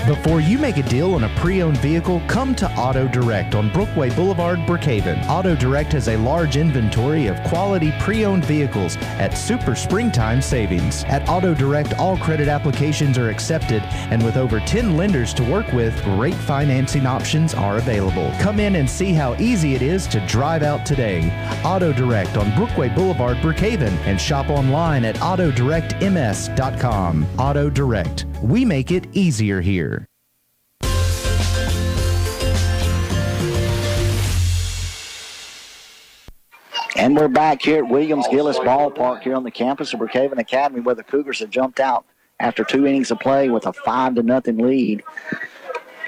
Before you make a deal on a pre-owned vehicle, come to Auto Direct on Brookway Boulevard, Brookhaven. Auto Direct has a large inventory of quality pre-owned vehicles at super springtime savings. At Auto Direct, all credit applications are accepted, and with over 10 lenders to work with, great financing options are available. Come in and see how easy it is to drive out today. Auto Direct on Brookway Boulevard, Brookhaven, and shop online at autodirectms.com. Auto Direct. We make it easier here. And we're back here at Williams-Gillis Ballpark here on the campus of Brookhaven Academy, where the Cougars have jumped out after 2 innings of play with a 5-0 lead.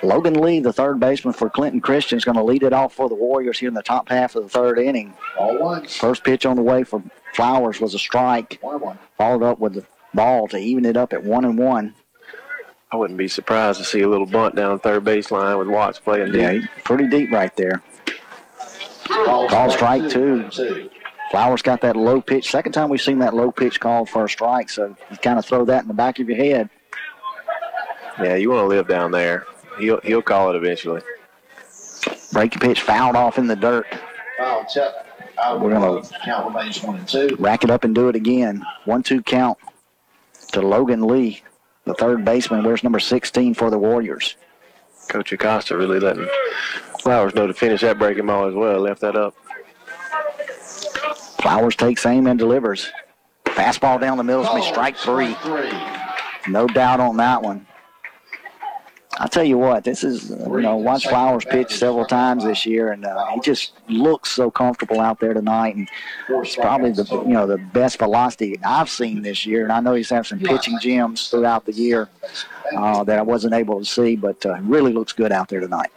Logan Lee, the third baseman for Clinton Christian, is going to lead it off for the Warriors here in the top half of the third inning. First pitch on the way for Flowers was a strike, followed up with the ball to even it up at 1-1. I wouldn't be surprised to see a little bunt down third baseline with Watts playing deep. Yeah, he's pretty deep right there. Call strike 2. Flowers got that low pitch. Second time we've seen that low pitch called for a strike, so you kind of throw that in the back of your head. Yeah, you want to live down there. He'll call it eventually. Breaking pitch fouled off in the dirt. Foul check. We're going to count remains 1-2. Rack it up and do it again. 1-2 count to Logan Lee, the third baseman. Wears number 16 for the Warriors. Coach Acosta really letting Flowers know to finish that breaking ball as well. Left that up. Flowers takes aim and delivers. Fastball down the middle. It's going to be strike 3. No doubt on that one. I'll tell you what, this is, watch Flowers pitch several times this year, and he just looks so comfortable out there tonight. And it's probably the best velocity I've seen this year. And I know he's had some pitching gems throughout the year that I wasn't able to see, but really looks good out there tonight.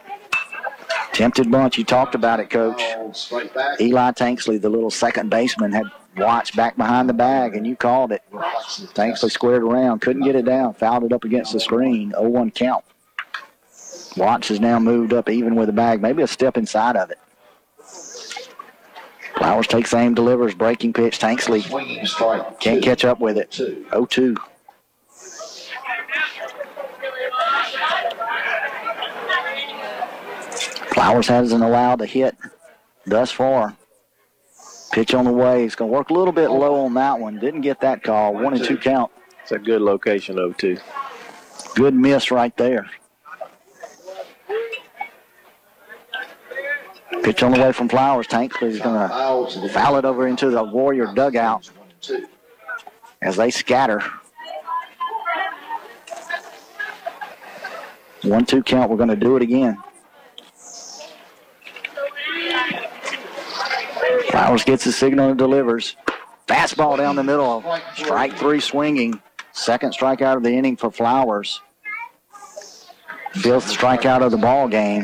Tempted bunch, you talked about it, Coach. Eli Tanksley, the little second baseman, had Watts back behind the bag, and you called it. Tanksley squared around, couldn't get it down, fouled it up against the screen, 0-1 count. Watts has now moved up even with the bag, maybe a step inside of it. Flowers takes aim, delivers, breaking pitch. Tanksley can't catch up with it. 0-2. Flowers hasn't allowed a hit thus far. Pitch on the way. He's going to work a little bit low on that one. Didn't get that call. 1-2 count. It's a good location, though, too. Good miss right there. Pitch on the way from Flowers. Tankley's going to foul it over into the Warrior dugout as they scatter. 1-2 count. We're going to do it again. Flowers gets the signal and delivers. Fastball down the middle. Strike 3 swinging. Second strikeout of the inning for Flowers. Fifth strikeout of the ball game.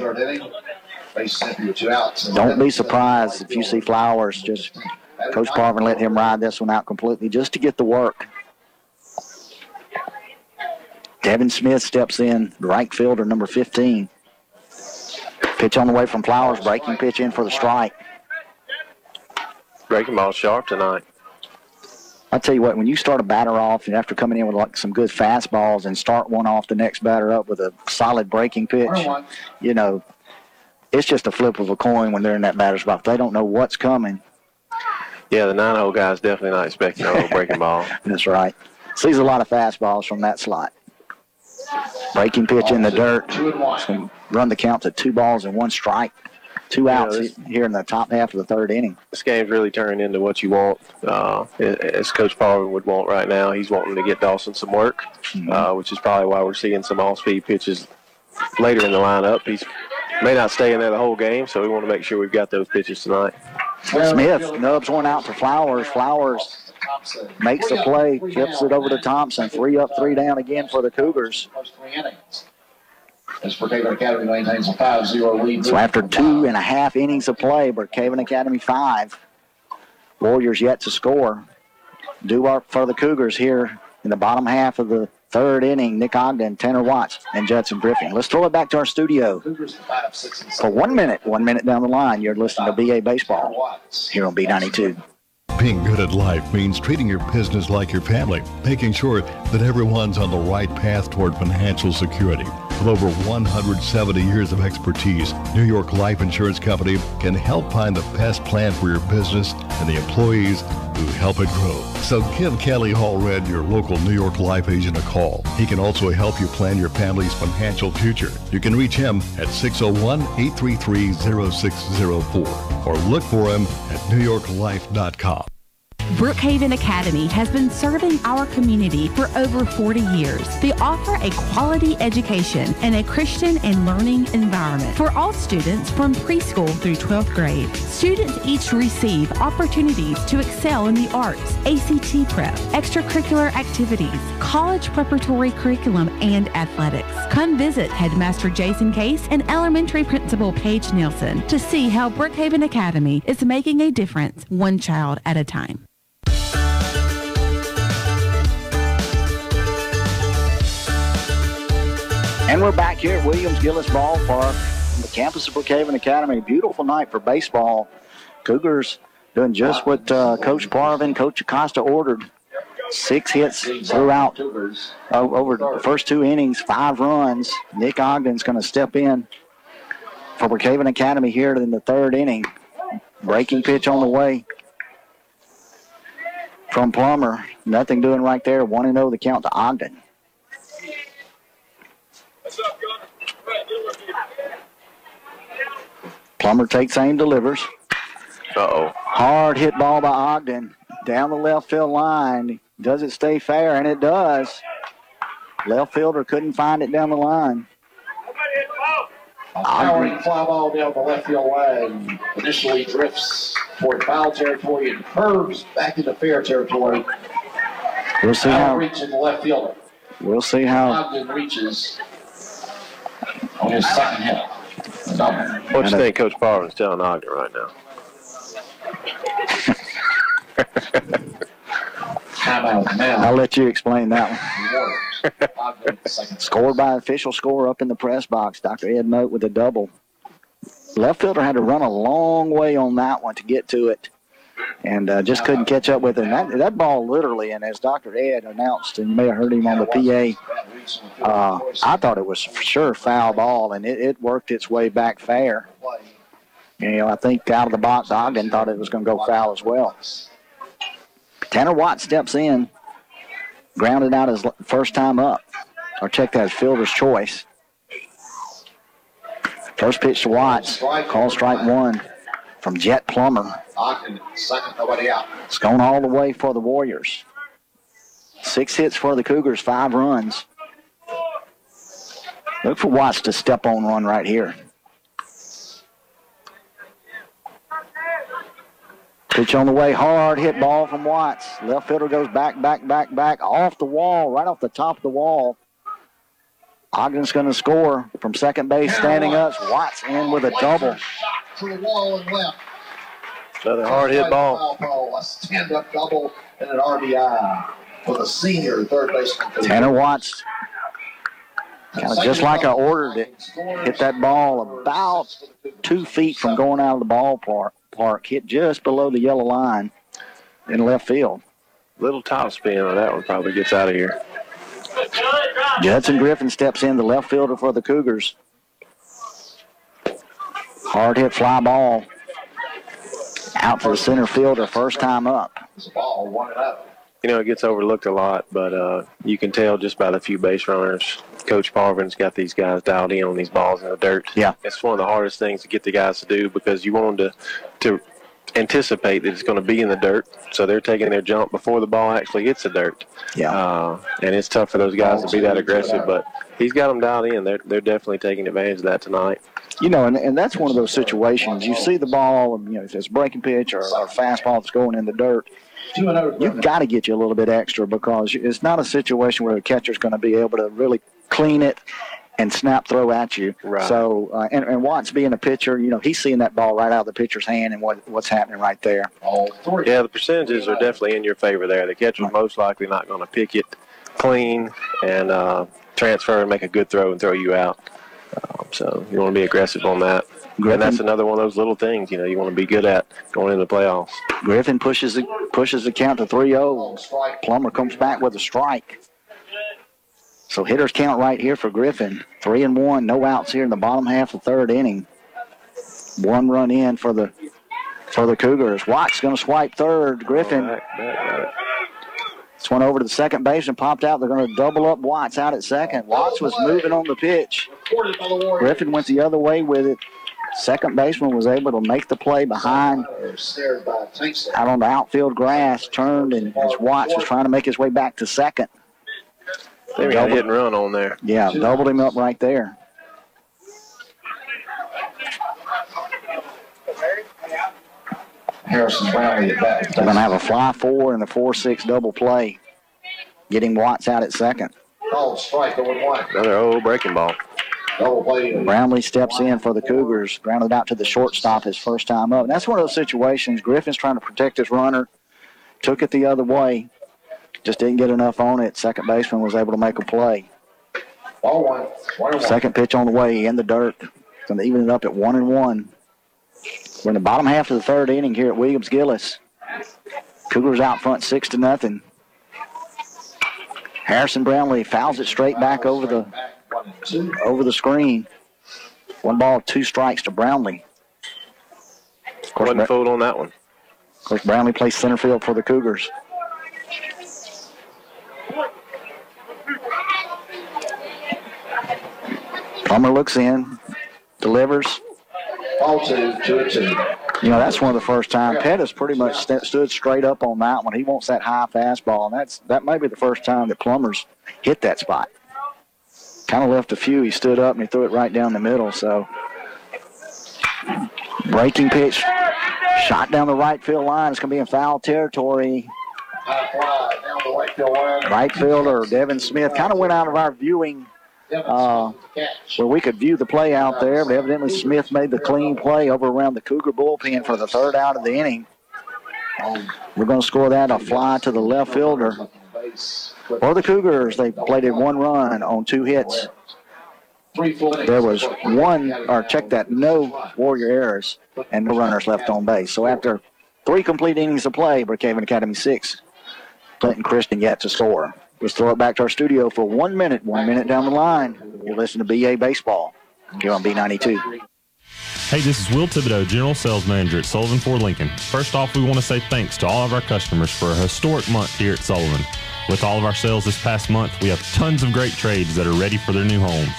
Don't be surprised if you see Flowers. Just Coach Parvin let him ride this one out completely just to get the work. Devin Smith steps in, right fielder, number 15. Pitch on the way from Flowers. Breaking pitch in for the strike. Breaking ball sharp tonight. I'll tell you what, when you start a batter off and after coming in with like some good fastballs and start one off the next batter up with a solid breaking pitch, you know, it's just a flip of a coin when they're in that batter's box. They don't know what's coming. Yeah, the 9-0 guy's definitely not expecting a little breaking ball. That's right. Sees a lot of fastballs from that slot. Breaking pitch in the dirt. It's going to run the count to 2 balls and 1 strike. 2 outs here in the top half of the third inning. This game's really turning into what you want, as Coach Parvin would want right now. He's wanting to get Dawson some work, which is probably why we're seeing some off-speed pitches later in the lineup. He may not stay in there the whole game, so we want to make sure we've got those pitches tonight. Smith nubs one out for Flowers. Flowers makes the play, flips it over to Thompson. 3 up, 3 down again for the Cougars. As Brookhaven Academy maintains a 5-0 lead. So after 2.5 innings of play, Brookhaven Academy 5. Warriors yet to score. Due work for the Cougars here in the bottom half of the third inning. Nick Ogden, Tanner Watts, and Judson Griffin. Let's throw it back to our studio. For 1 minute, 1 minute down the line, you're listening to BA Baseball here on B92. Being good at life means treating your business like your family, making sure that everyone's on the right path toward financial security. With over 170 years of expertise, New York Life Insurance Company can help find the best plan for your business and the employees who help it grow. So give Kelly Hallred, your local New York Life agent, a call. He can also help you plan your family's financial future. You can reach him at 601-833-0604 or look for him at newyorklife.com. Brookhaven Academy has been serving our community for over 40 years. They offer a quality education and a Christian and learning environment for all students from preschool through 12th grade. Students each receive opportunities to excel in the arts, ACT prep, extracurricular activities, college preparatory curriculum, and athletics. Come visit Headmaster Jason Case and Elementary Principal Paige Nielsen to see how Brookhaven Academy is making a difference, one child at a time. And we're back here at Williams-Gillis Ballpark on the campus of Brookhaven Academy. Beautiful night for baseball. Cougars doing just what Coach Parvin, Coach Acosta ordered. 6 hits throughout over the first 2 innings, 5 runs. Nick Ogden's going to step in for Brookhaven Academy here in the third inning. Breaking pitch on the way from Plummer. Nothing doing right there. 1-0 the count to Ogden. Plummer takes aim, delivers. Uh-oh. Hard hit ball by Ogden down the left field line. Does it stay fair? And it does. Left fielder couldn't find it down the line. A powering fly ball down the left field line. Initially drifts toward foul territory and curves back into fair territory. We'll see how. Reaching the left fielder. We'll see how. Ogden reaches on his second hit. What do you think Coach Parvin's telling Ogden right now? Timeout now. I'll let you explain that one. Scored by official score up in the press box. Dr. Ed Moat with a double. Left fielder had to run a long way on that one to get to it, and just couldn't catch up with it. And that ball literally, and as Dr. Ed announced, and you may have heard him on the PA, I thought it was for sure foul ball, and it worked its way back fair. I think out of the box, Ogden thought it was going to go foul as well. Tanner Watt steps in, grounded out his first time up. Or check that as fielder's choice. First pitch to Watts. Call strike one from Jet Plummer. Ogden, second, nobody out. It's going all the way for the Warriors. 6 hits for the Cougars, 5 runs. Look for Watts to step on one right here. Pitch on the way, hard hit ball from Watts. Left fielder goes back, off the wall, right off the top of the wall. Ogden's going to score from second base, standing up. Watts in with a double. To the wall and left. Another hard hit ball. A stand-up double and an RBI for the senior third baseman. Tanner Watts, kind of just like I ordered it, hit that ball about 2 feet from going out of the ballpark. Hit just below the yellow line in left field. Little top spin on that one, probably gets out of here. Judson Griffin steps in, the left fielder for the Cougars. Hard hit fly ball out to the center fielder, first time up. It gets overlooked a lot, but you can tell just by the few base runners. Coach Parvin's got these guys dialed in on these balls in the dirt. Yeah. It's one of the hardest things to get the guys to do because you want them to anticipate that it's going to be in the dirt, so they're taking their jump before the ball actually hits the dirt. Yeah. And it's tough for those guys to be that aggressive, but he's got them dialed in. They're definitely taking advantage of that tonight. And that's one of those situations. You see the ball, if it's a breaking pitch or a fastball that's going in the dirt, you've got to get you a little bit extra because it's not a situation where the catcher's going to be able to really clean it and snap throw at you. Right. So, and Watts being a pitcher, he's seeing that ball right out of the pitcher's hand and what's happening right there. Yeah, the percentages are definitely in your favor there. The catcher's most likely not going to pick it clean and transfer and make a good throw and throw you out. So you want to be aggressive on that. And that's another one of those little things, you want to be good at going into the playoffs. Griffin pushes the count to 3-0. Plummer comes back with a strike. So hitters count right here for Griffin. 3-1, no outs here in the bottom half of the third inning. 1 run in for the Cougars. Watts going to swipe third. Griffin. This one over to the second base and popped out. They're going to double up Watts out at second. Watts was moving on the pitch. Griffin went the other way with it. Second baseman was able to make the play behind out on the outfield grass, turned, and as Watts was trying to make his way back to second. They got a hit and run on there. Yeah, doubled him up right there. Harrison Brownlee at bat. They're going to have a fly 4 and a 4-6 double play, getting Watts out at second. Called strike, 0-1. Another breaking ball. Double play. Brownlee steps in for the Cougars, grounded out to the shortstop his first time up. And that's one of those situations. Griffin's trying to protect his runner, took it the other way, just didn't get enough on it. Second baseman was able to make a play. Ball 1. Second pitch on the way in the dirt. Going to even it up at 1-1. We're in the bottom half of the third inning here at Williams-Gillis. Cougars out front 6-0. Harrison Brownlee fouls it straight back over the screen. 1 ball, 2 strikes to Brownlee. Wasn't fooled on that one. Of course, Brownlee plays center field for the Cougars. Plummer looks in, delivers. Ball 2-2. That's one of the first time. Pettis pretty much stood straight up on that one. He wants that high fastball, and that may be the first time that Plummer's hit that spot. Kind of left a few. He stood up and he threw it right down the middle. So, breaking pitch, shot down the right field line. It's going to be in foul territory. High fly down the right field line. Right fielder Devin Smith kind of went out of our viewing where we could view the play out there, but evidently Smith made the clean play over around the Cougar bullpen for the third out of the inning. We're going to score that a fly to the left fielder. For the Cougars, they played 1 run on 2 hits. There was no Warrior errors and no runners left on base. So after 3 complete innings of play, Brookhaven Academy 6, Clinton Christian yet to score. Let's throw it back to our studio for 1 minute. 1 minute down the line. You're listening to BA Baseball here on B92. Hey, this is Will Thibodeau, General Sales Manager at Sullivan Ford Lincoln. First off, we want to say thanks to all of our customers for a historic month here at Sullivan. With all of our sales this past month, we have tons of great trades that are ready for their new homes.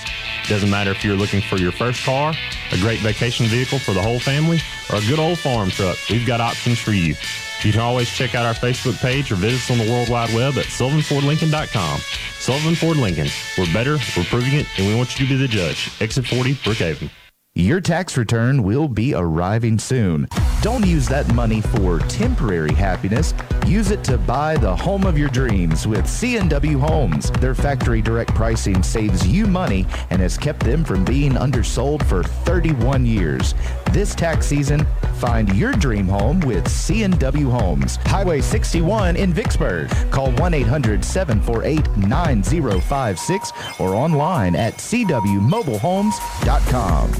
Doesn't matter if you're looking for your first car, a great vacation vehicle for the whole family, or a good old farm truck, we've got options for you. You can always check out our Facebook page or visit us on the World Wide Web at SullivanFordLincoln.com. Sullivan Ford Lincoln. We're better, we're proving it, and we want you to be the judge. Exit 40, Brookhaven. Your tax return will be arriving soon. Don't use that money for temporary happiness. Use it to buy the home of your dreams with C&W Homes. Their factory direct pricing saves you money and has kept them from being undersold for 31 years. This tax season, find your dream home with C&W Homes. Highway 61 in Vicksburg. Call 1-800-748-9056 or online at cwmobilehomes.com.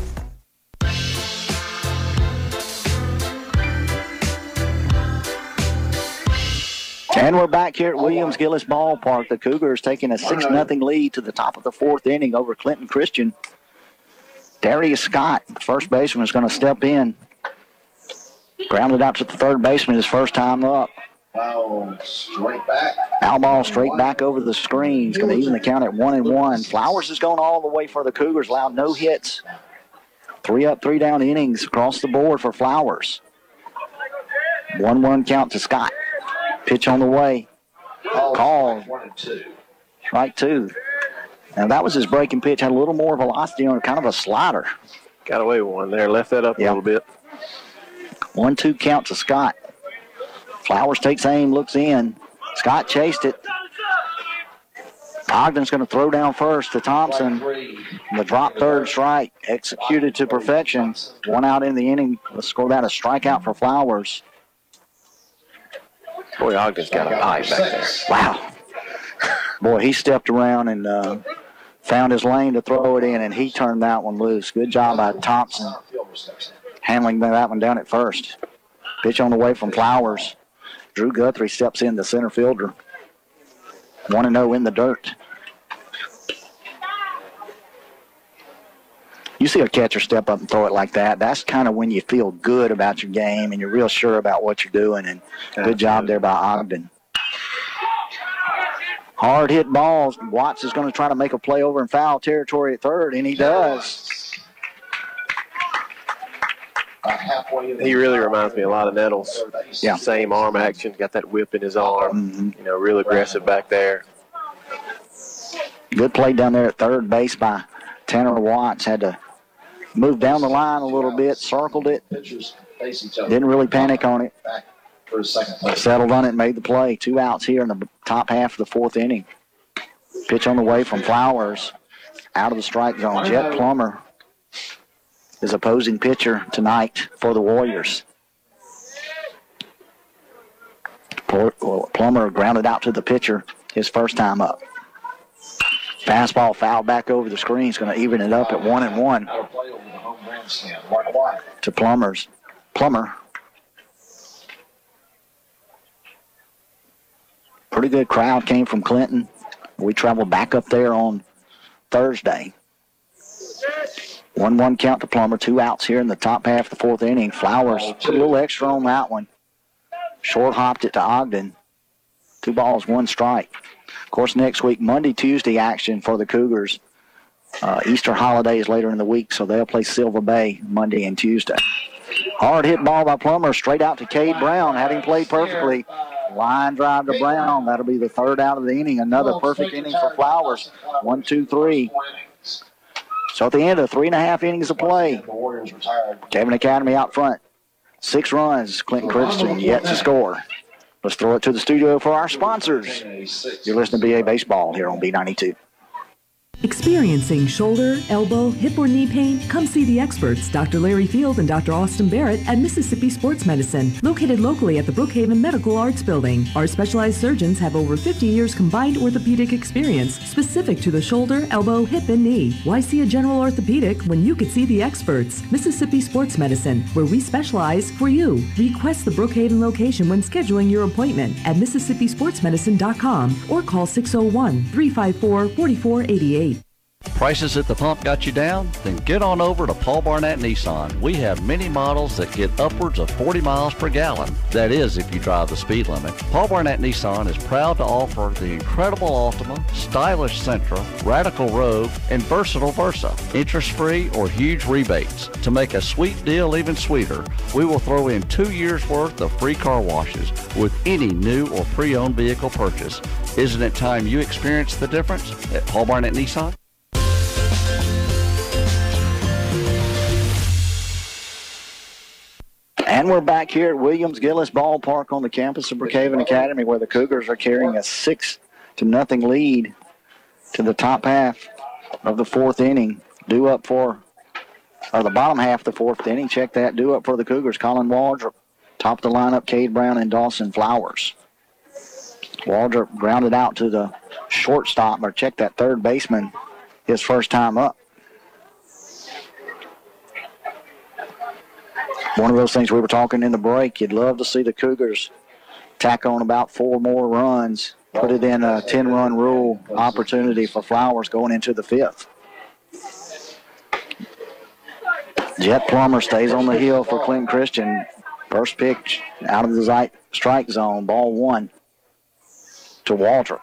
And we're back here at Williams-Gillis Ballpark. The Cougars taking a 6-0 lead to the top of the fourth inning over Clinton Christian. Darius Scott, the first baseman, is going to step in. Grounded out to the third baseman his first time up. Foul straight back. Foul ball straight back over the screen. He's going to even the count at 1-1. Flowers is going all the way for the Cougars. Allowed no hits. 3 up, 3 down innings across the board for Flowers. 1-1 count to Scott. Pitch on the way. Call. Strike 2. Now, that was his breaking pitch. Had a little more velocity on it, kind of a slider. Got away with one there. Left that up a little bit. 1-2 count to Scott. Flowers takes aim, looks in. Scott chased it. Ogden's going to throw down first to Thompson. The drop third strike executed to perfection. 1 out in the inning. Let's score that a strikeout for Flowers. Boy, Ogden's got a pipe back there. Wow. Boy, he stepped around and found his lane to throw it in, and he turned that one loose. Good job by Thompson handling that one down at first. Pitch on the way from Flowers. Drew Guthrie steps in, the center fielder. 1-0 in the dirt. You see a catcher step up and throw it like that, that's kind of when you feel good about your game and you're real sure about what you're doing, and good job there by Ogden. Hard hit balls. Watts is going to try to make a play over in foul territory at third, and he does. He really reminds me a lot of Nettles. Yeah. Same arm action, got that whip in his arm. You know, real aggressive back there. Good play down there at third base by Tanner Watts. Had to move down the line a little bit, circled it. Didn't really panic on it. Settled on it, made the play. 2 outs here in the top half of the fourth inning. Pitch on the way from Flowers. Out of the strike zone. Jet Plummer is opposing pitcher tonight for the Warriors. Plummer grounded out to the pitcher his first time up. Fastball fouled back over the screen. He's going to even it up at 1-1 to Plummer. Pretty good crowd came from Clinton. We traveled back up there on Thursday. 1-1 count to Plummer. 2 outs here in the top half of the fourth inning. Flowers put a little extra on that one. Short hopped it to Ogden. 2 balls, 1 strike. Of course, next week, Monday, Tuesday action for the Cougars. Easter holiday is later in the week, so they'll play Silver Bay Monday and Tuesday. Hard hit ball by Plummer, straight out to Cade Brown. Had him played perfectly. Line drive to Brown. That'll be the 3rd out of the inning. Another perfect inning for Flowers. 1, 2, 3. So at the end of 3.5 innings of play, Kevin Academy out front. 6 runs. Clinton Christian yet to score. Let's throw it to the studio for our sponsors. You're listening to BA Baseball here on B92. Experiencing shoulder, elbow, hip, or knee pain? Come see the experts, Dr. Larry Field and Dr. Austin Barrett at Mississippi Sports Medicine, located locally at the Brookhaven Medical Arts Building. Our specialized surgeons have over 50 years combined orthopedic experience specific to the shoulder, elbow, hip, and knee. Why see a general orthopedic when you could see the experts? Mississippi Sports Medicine, where we specialize for you. Request the Brookhaven location when scheduling your appointment at MississippiSportsMedicine.com or call 601-354-4488. Prices at the pump got you down? Then get on over to Paul Barnett Nissan. We have many models that get upwards of 40 miles per gallon. That is, if you drive the speed limit. Paul Barnett Nissan is proud to offer the incredible Altima, stylish Sentra, radical Rogue, and versatile Versa. Interest-free or huge rebates. To make a sweet deal even sweeter, we will throw in 2 years' worth of free car washes with any new or pre-owned vehicle purchase. Isn't it time you experience the difference at Paul Barnett Nissan? And we're back here at Williams-Gillis Ballpark on the campus of Brookhaven Academy, where the Cougars are carrying a 6-0 lead to the top half of the fourth inning. Due up for, or the bottom half of the fourth inning. Check that. Due up for the Cougars, Colin Waldrop. Top of the lineup, Cade Brown and Dawson Flowers. Waldrop grounded out to the shortstop, or check that third baseman, his first time up. One of those things we were talking in the break, you'd love to see the Cougars tack on about 4 more runs, put it in a 10-run rule opportunity for Flowers going into the fifth. Jet Plummer stays on the hill for Clinton Christian. First pitch out of the strike zone, ball 1 to Waldrop.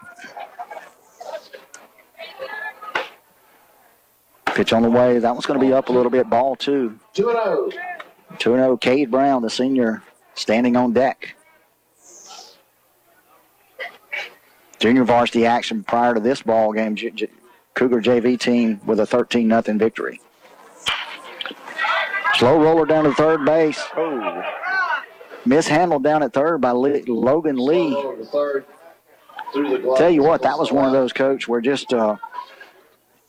Pitch on the way. That one's going to be up a little bit, ball 2. 2-0. 2-0, Cade Brown, the senior, standing on deck. Junior varsity action prior to this ball game. Cougar JV team with a 13-0 victory. Slow roller down to third base. Oh. Mishandled down at third by Logan Lee. Tell you what, that was one of those, Coach, where just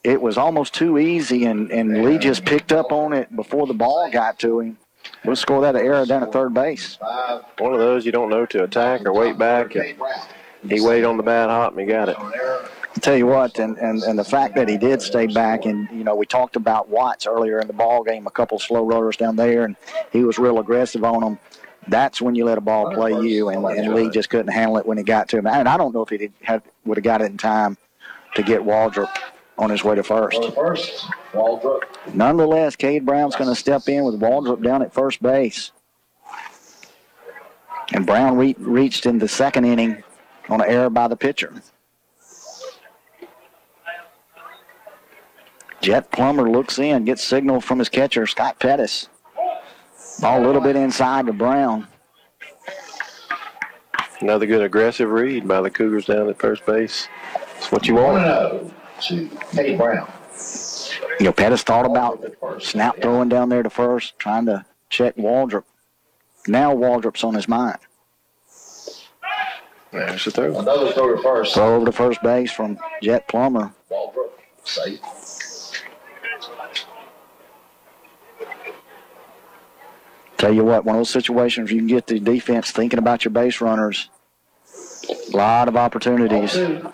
it was almost too easy, and Lee just picked up on it before the ball got to him. We'll score that error down at third base. One of those you don't know to attack or wait back. He waited on the bad hop and he got it. I'll tell you what, and the fact that he did stay back, and, you know, we talked about Watts earlier in the ball game, a couple slow rollers down there, and he was real aggressive on them. That's when you let a ball play you, and Lee just couldn't handle it when he got to him. And I don't know if he would have got it in time to get Waldrop on his way to first. Nonetheless, Cade Brown's going to step in with Waldrop down at first base. And Brown reached in the second inning on an error by the pitcher. Jet Plummer looks in, gets signal from his catcher, Scott Pettis. Ball a little bit inside to Brown. Another good aggressive read by the Cougars down at first base. That's what you want. To Cade Brown. You know, Pettis thought about snap throwing down there to first, trying to check Waldrop. Now Waldrop's on his mind. There's the throw. Another throw to first. Throw over to first base from Jet Plummer. Waldrop safe. Tell you what, one of those situations where you can get the defense thinking about your base runners. A lot of opportunities on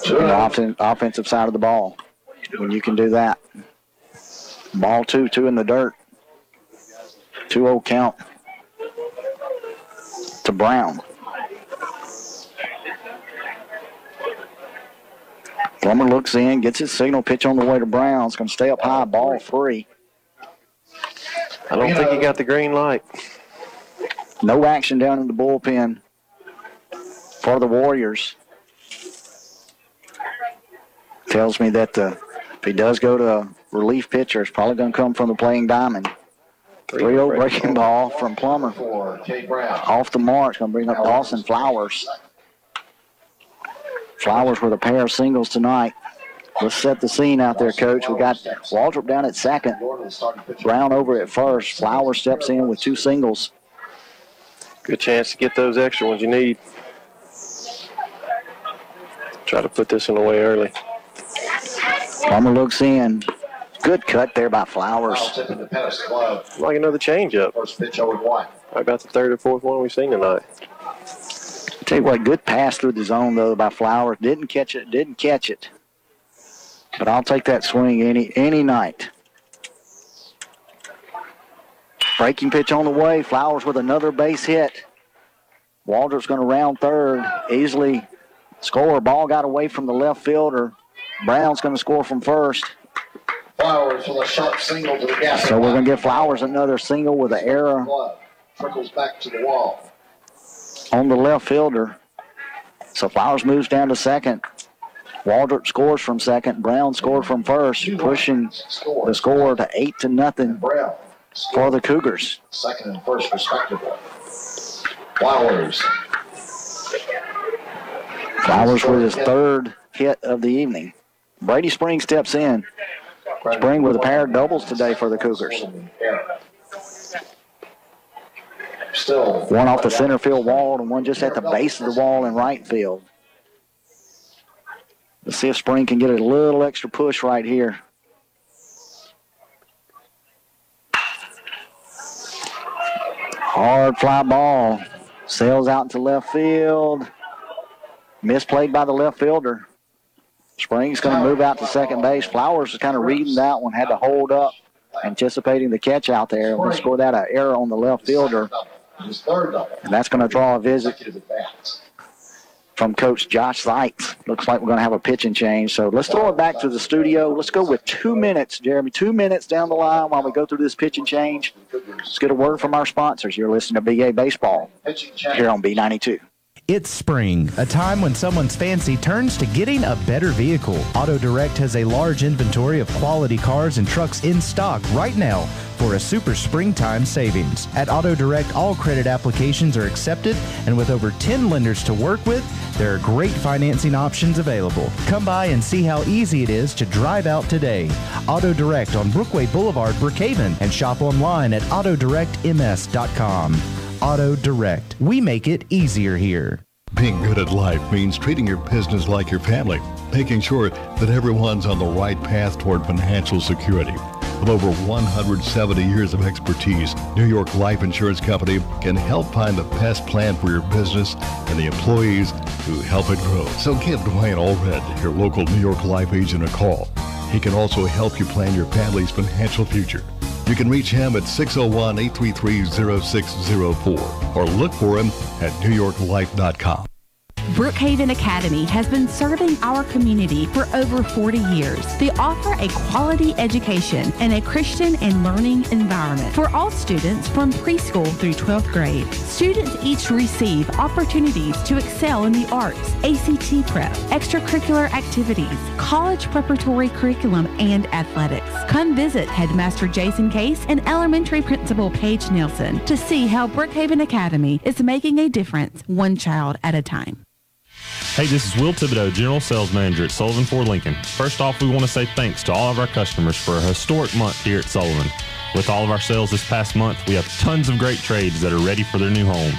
the offensive side of the ball when you can do that. Ball 2 in the dirt. 2-0 count to Brown. Plummer looks in, gets his signal, pitch on the way to Brown. It's going to stay up high, ball 3. I don't think he got the green light. No action down in the bullpen for the Warriors. Tells me that if he does go to a relief pitcher, it's probably going to come from the playing diamond. 3-0 breaking ball from Plummer. Off the mark, going to bring up Dawson Flowers. Flowers with a pair of singles tonight. Let's set the scene out there, Coach. We got Waldrop down at second. Brown over at first. Flowers steps in with 2 singles. Good chance to get those extra ones you need. Try to put this one away early. Plummer looks in. Good cut there by Flowers. Like another changeup. First pitch 0-1. How about the third or fourth one we've seen tonight? Tell you what, good pass through the zone, though, by Flowers. Didn't catch it. But I'll take that swing any night. Breaking pitch on the way. Flowers with another base hit. Waldrop's going to round third. Easily score. Ball got away from the left fielder. Brown's going to score from first. Flowers with a sharp single to the gas. So we're going to give Flowers another single with an error. Trickles back to the wall. On the left fielder. So Flowers moves down to second. Waldrop scores from second. Brown scored from first, pushing the score to 8-0 for the Cougars. Second and first, respectively. Flowers. Flowers with his third hit of the evening. Brady Spring steps in. Spring with a pair of doubles today for the Cougars. Still one off the center field wall and one just at the base of the wall in right field. Let's see if Spring can get a little extra push right here. Hard fly ball. Sails out into left field. Misplayed by the left fielder. Spring's going to move out to second base. Flowers was kind of reading that one, had to hold up, anticipating the catch out there. We'll score that an error on the left fielder. And that's going to draw a visit from Coach Josh Sykes. Looks like we're going to have a pitching change. So let's throw it back to the studio. Let's go with 2 minutes, Jeremy. 2 minutes down the line while we go through this pitching change. Let's get a word from our sponsors. You're listening to BA Baseball here on B92. It's spring, a time when someone's fancy turns to getting a better vehicle. AutoDirect has a large inventory of quality cars and trucks in stock right now for a super springtime savings. At AutoDirect, all credit applications are accepted, and with over 10 lenders to work with, there are great financing options available. Come by and see how easy it is to drive out today. AutoDirect on Brookway Boulevard, Brookhaven, and shop online at AutoDirectMS.com. AutoDirect. We make it easier here. Being good at life means treating your business like your family, making sure that everyone's on the right path toward financial security. With over 170 years of expertise, New York Life Insurance Company can help find the best plan for your business and the employees who help it grow. So give Dwayne Allred, your local New York Life agent, a call. He can also help you plan your family's financial future. You can reach him at 601-833-0604 or look for him at newyorklife.com. Brookhaven Academy has been serving our community for over 40 years. They offer a quality education and a Christian and learning environment for all students from preschool through 12th grade. Students each receive opportunities to excel in the arts, ACT prep, extracurricular activities, college preparatory curriculum, and athletics. Come visit Headmaster Jason Case and Elementary Principal Paige Nelson to see how Brookhaven Academy is making a difference one child at a time. Hey, this is Will Thibodeau, General Sales Manager at Sullivan Ford Lincoln. First off, we want to say thanks to all of our customers for a historic month here at Sullivan. With all of our sales this past month, we have tons of great trades that are ready for their new homes.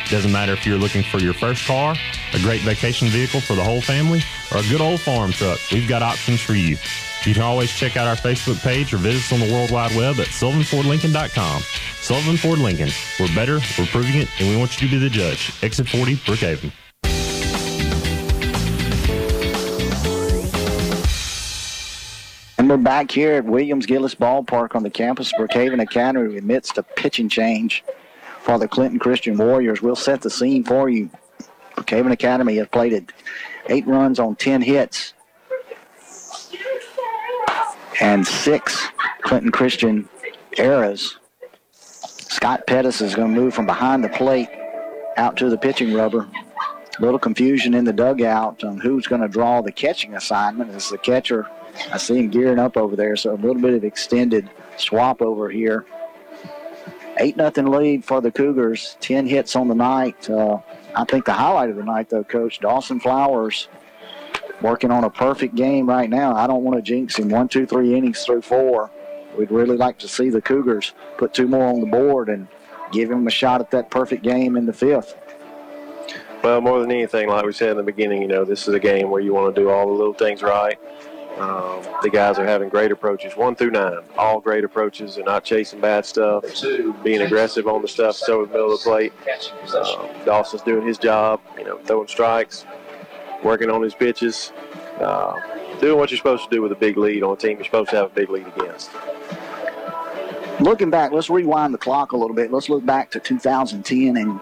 Doesn't matter if you're looking for your first car, a great vacation vehicle for the whole family, or a good old farm truck, we've got options for you. You can always check out our Facebook page or visit us on the World Wide Web at SullivanFordLincoln.com. Sullivan Ford Lincoln. We're better, we're proving it, and we want you to be the judge. Exit 40, Brookhaven. And we're back here at Williams-Gillis Ballpark on the campus of Brookhaven Academy amidst a pitching change for the Clinton Christian Warriors. We'll set the scene for you. Brookhaven Academy has plated 8 runs on 10 hits and 6 Clinton Christian errors. Scott Pettis is going to move from behind the plate out to the pitching rubber. A little confusion in the dugout on who's going to draw the catching assignment. As the catcher, I see him gearing up over there, so a little bit of extended swap over here. 8-0 lead for the Cougars, 10 hits on the night. I think the highlight of the night, though, Coach, Dawson Flowers working on a perfect game right now. I don't want to jinx him. 1, 2, 3 innings through 4. We'd really like to see the Cougars put 2 more on the board and give him a shot at that perfect game in the 5th. Well, more than anything, like we said in the beginning, you know, this is a game where you want to do all the little things right. The guys are having great approaches, 1 through 9, all great approaches. They're not chasing bad stuff, being aggressive on the stuff, so in the middle of the plate. Dawson's doing his job, you know, throwing strikes, working on his pitches, doing what you're supposed to do with a big lead on a team you're supposed to have a big lead against. Looking back, let's rewind the clock a little bit. Let's look back to 2010 and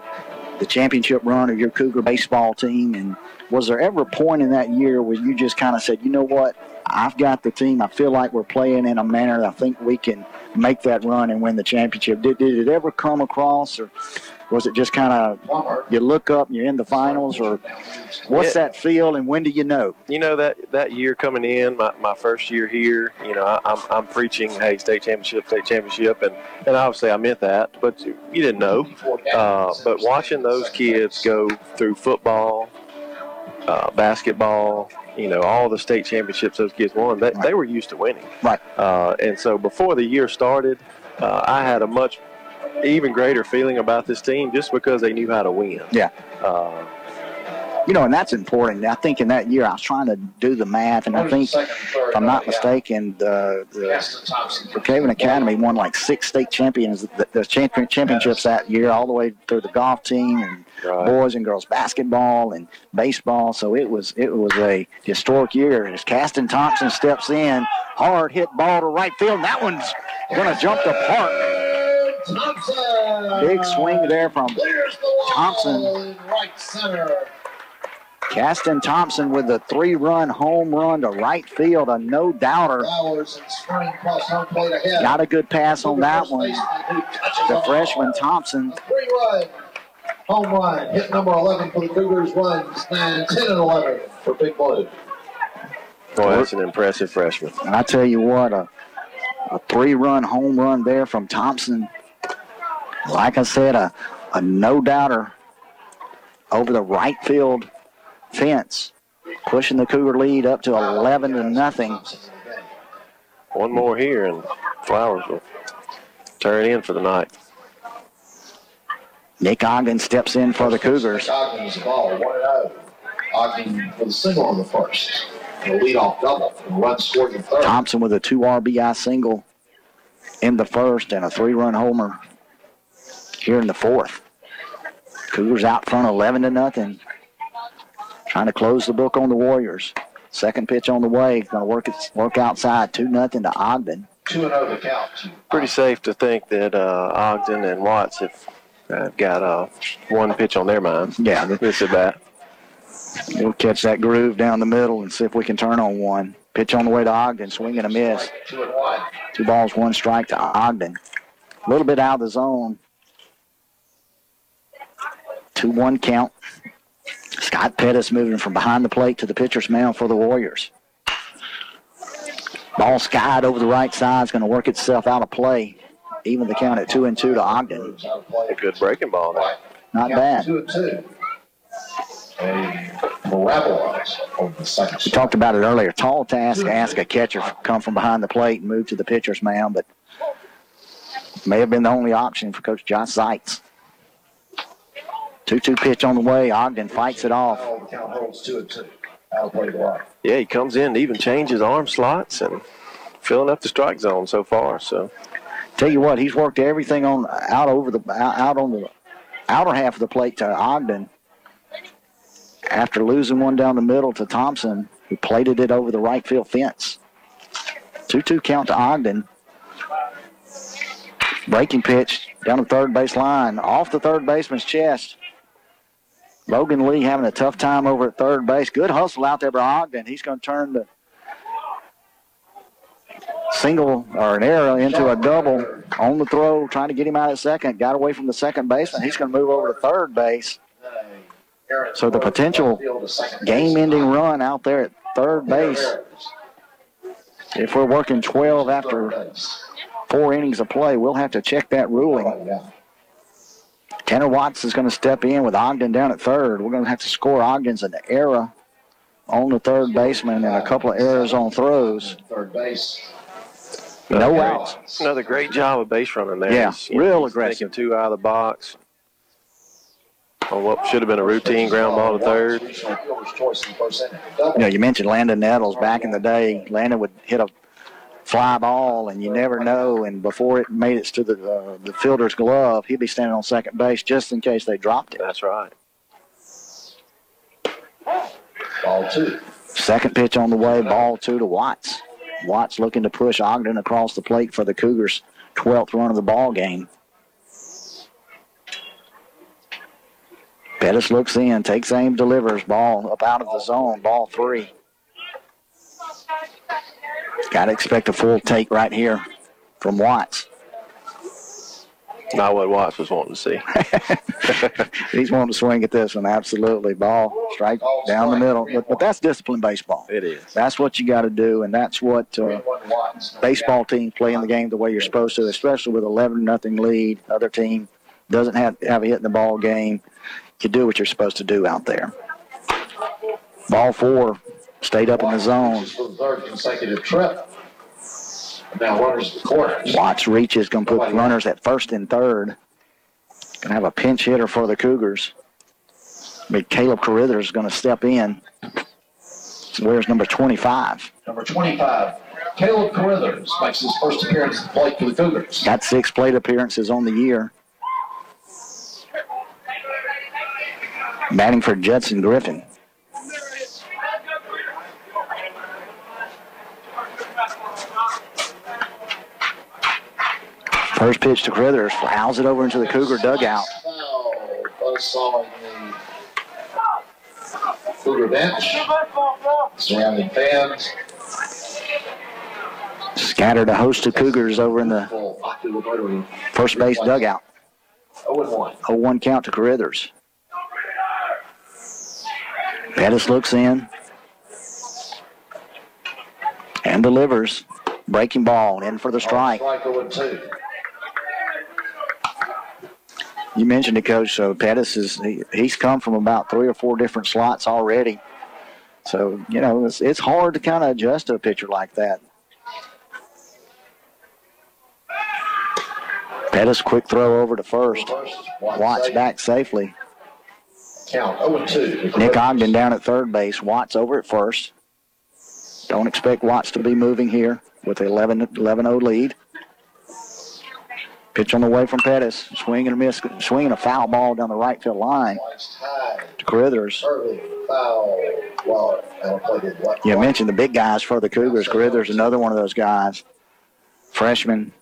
the championship run of your Cougar baseball team? And was there ever a point in that year where you just kind of said, you know what, I've got the team. I feel like we're playing in a manner that I think we can make that run and win the championship. Did it ever come across, or was it just kind of you look up and you're in the finals, or what's that feel and when do you know? You know, that year coming in, my first year here, you know, I'm preaching, hey, state championship, and obviously I meant that, but you didn't know. But watching those kids go through football, basketball, you know, all the state championships those kids won, they were used to winning. Right. And so before the year started, I had a much even greater feeling about this team just because they knew how to win. Yeah. You know, and that's important. I think in that year I was trying to do the math, and I think, if I'm not mistaken, the Brookhaven Academy won like 6 state championships that year, all the way through the golf team and boys and girls basketball and baseball. So it was a historic year. As Caston Thompson steps in, hard hit ball to right field, and that one's going to jump the park. Big swing there from Thompson. Right center. Caston Thompson with a 3-run home run to right field, a no-doubter. Got a good pass on that one. The freshman Thompson. 3-run home run. Hit number 11 for the Cougars. Runs 9, 10, and 11 for Big Blue. Boy, that's an impressive freshman. And I tell you what, a 3-run home run there from Thompson. Like I said, a no-doubter over the right field fence, pushing the Cougar lead up to 11-0. One more here, and Flowers will turn in for the night. Nick Ogden steps in for the Cougars. Ogden is the ball, 1-0. Ogden with a single on the first. And a leadoff double. And a run scored in the third. Thompson with a 2 RBI single in the first and a 3-run homer here in the fourth. Cougars out front 11-0. Trying to close the book on the Warriors. Second pitch on the way. Going to work outside. 2-0 to Ogden. 2-0 the count. Pretty safe to think that Ogden and Watts have got one pitch on their minds. Yeah. This at bat. We'll catch that groove down the middle and see if we can turn on one. Pitch on the way to Ogden. Swing and a miss. 2-1. 2 balls, 1 strike to Ogden. A little bit out of the zone. 2-1 count. Scott Pettis moving from behind the plate to the pitcher's mound for the Warriors. Ball skied over the right side. Is going to work itself out of play. Even the count at 2-2 to Ogden. A good breaking ball there. Not bad. 2-2. Miraculous over the second. We talked about it earlier. Tall task, ask a catcher to come from behind the plate and move to the pitcher's mound, but may have been the only option for Coach Josh Zeitz. 2-2 pitch on the way. Ogden fights it off. The count holds 2-2. Out of play to right. Yeah, he comes in and even changes arm slots and filling up the strike zone so far. So, tell you what, he's worked everything out on the outer half of the plate to Ogden. After losing one down the middle to Thompson, who plated it over the right field fence. 2-2 count to Ogden. Breaking pitch down the third base line, off the third baseman's chest. Logan Lee having a tough time over at third base. Good hustle out there by Ogden. He's going to turn the single or an error into a double on the throw, trying to get him out at second. Got away from the second baseman. He's going to move over to third base. So the potential game-ending run out there at third base, if we're working 12 after 4 innings of play, we'll have to check that ruling. Tanner Watts is going to step in with Ogden down at third. We're going to have to score Ogden's an error on the third baseman and a couple of errors on throws. Third base. No outs. Another great job of base running there. Yeah, real Taking aggressive. 2 out of the box on what should have been a routine ground ball to third. You know, you mentioned Landon Nettles. Back in the day, Landon would hit a fly ball, and you never know. And before it made it to the fielder's glove, he'd be standing on second base just in case they dropped it. That's right. Ball 2. Second pitch on the way, ball 2 to Watts. Watts looking to push Ogden across the plate for the Cougars' 12th run of the ball game. Pettis looks in, takes aim, delivers. Ball up out of the zone. Ball 3. Got to expect a full take right here from Watts. Not what Watts was wanting to see. He's wanting to swing at this one, absolutely. Ball, strike down the middle. But that's disciplined baseball. It is. That's what you got to do, and that's what baseball teams play in the game the way you're supposed to, especially with 11-0 lead. Other team doesn't have a hit in the ball game. You do what you're supposed to do out there. Ball 4 stayed up in the zone. For the third consecutive trip. Now runners at the corners. Watts reaches, going to put runners at first and third. Going to have a pinch hitter for the Cougars. But Caleb Carruthers is going to step in. Where's number 25? Number 25, Caleb Carruthers makes his first appearance at the plate for the Cougars. Got 6 plate appearances on the year. Batting for Judson Griffin. First pitch to Carruthers, fouls it over into the Cougar dugout. Buzzsaw in the Cougar bench. Surrounding fans. Scattered a host of Cougars over in the first base dugout. 0-1. 0-1 count to Carruthers. Pettis looks in and delivers. Breaking ball in for the strike. Strike 0-2. You mentioned it, Coach. So Pettis he's come from about 3 or 4 different slots already. So, you know, it's hard to kind of adjust to a pitcher like that. Pettis, quick throw over to first. Watts back safely. Count 0-2. Nick Ogden down at third base. Watts over at first. Don't expect Watts to be moving here with an 11-0 lead. Pitch on the way from Pettis. Swinging a miss, swinging a foul ball down the right field line to Carruthers. You mentioned the big guys for the Cougars. Carruthers, another one of those guys. Freshman.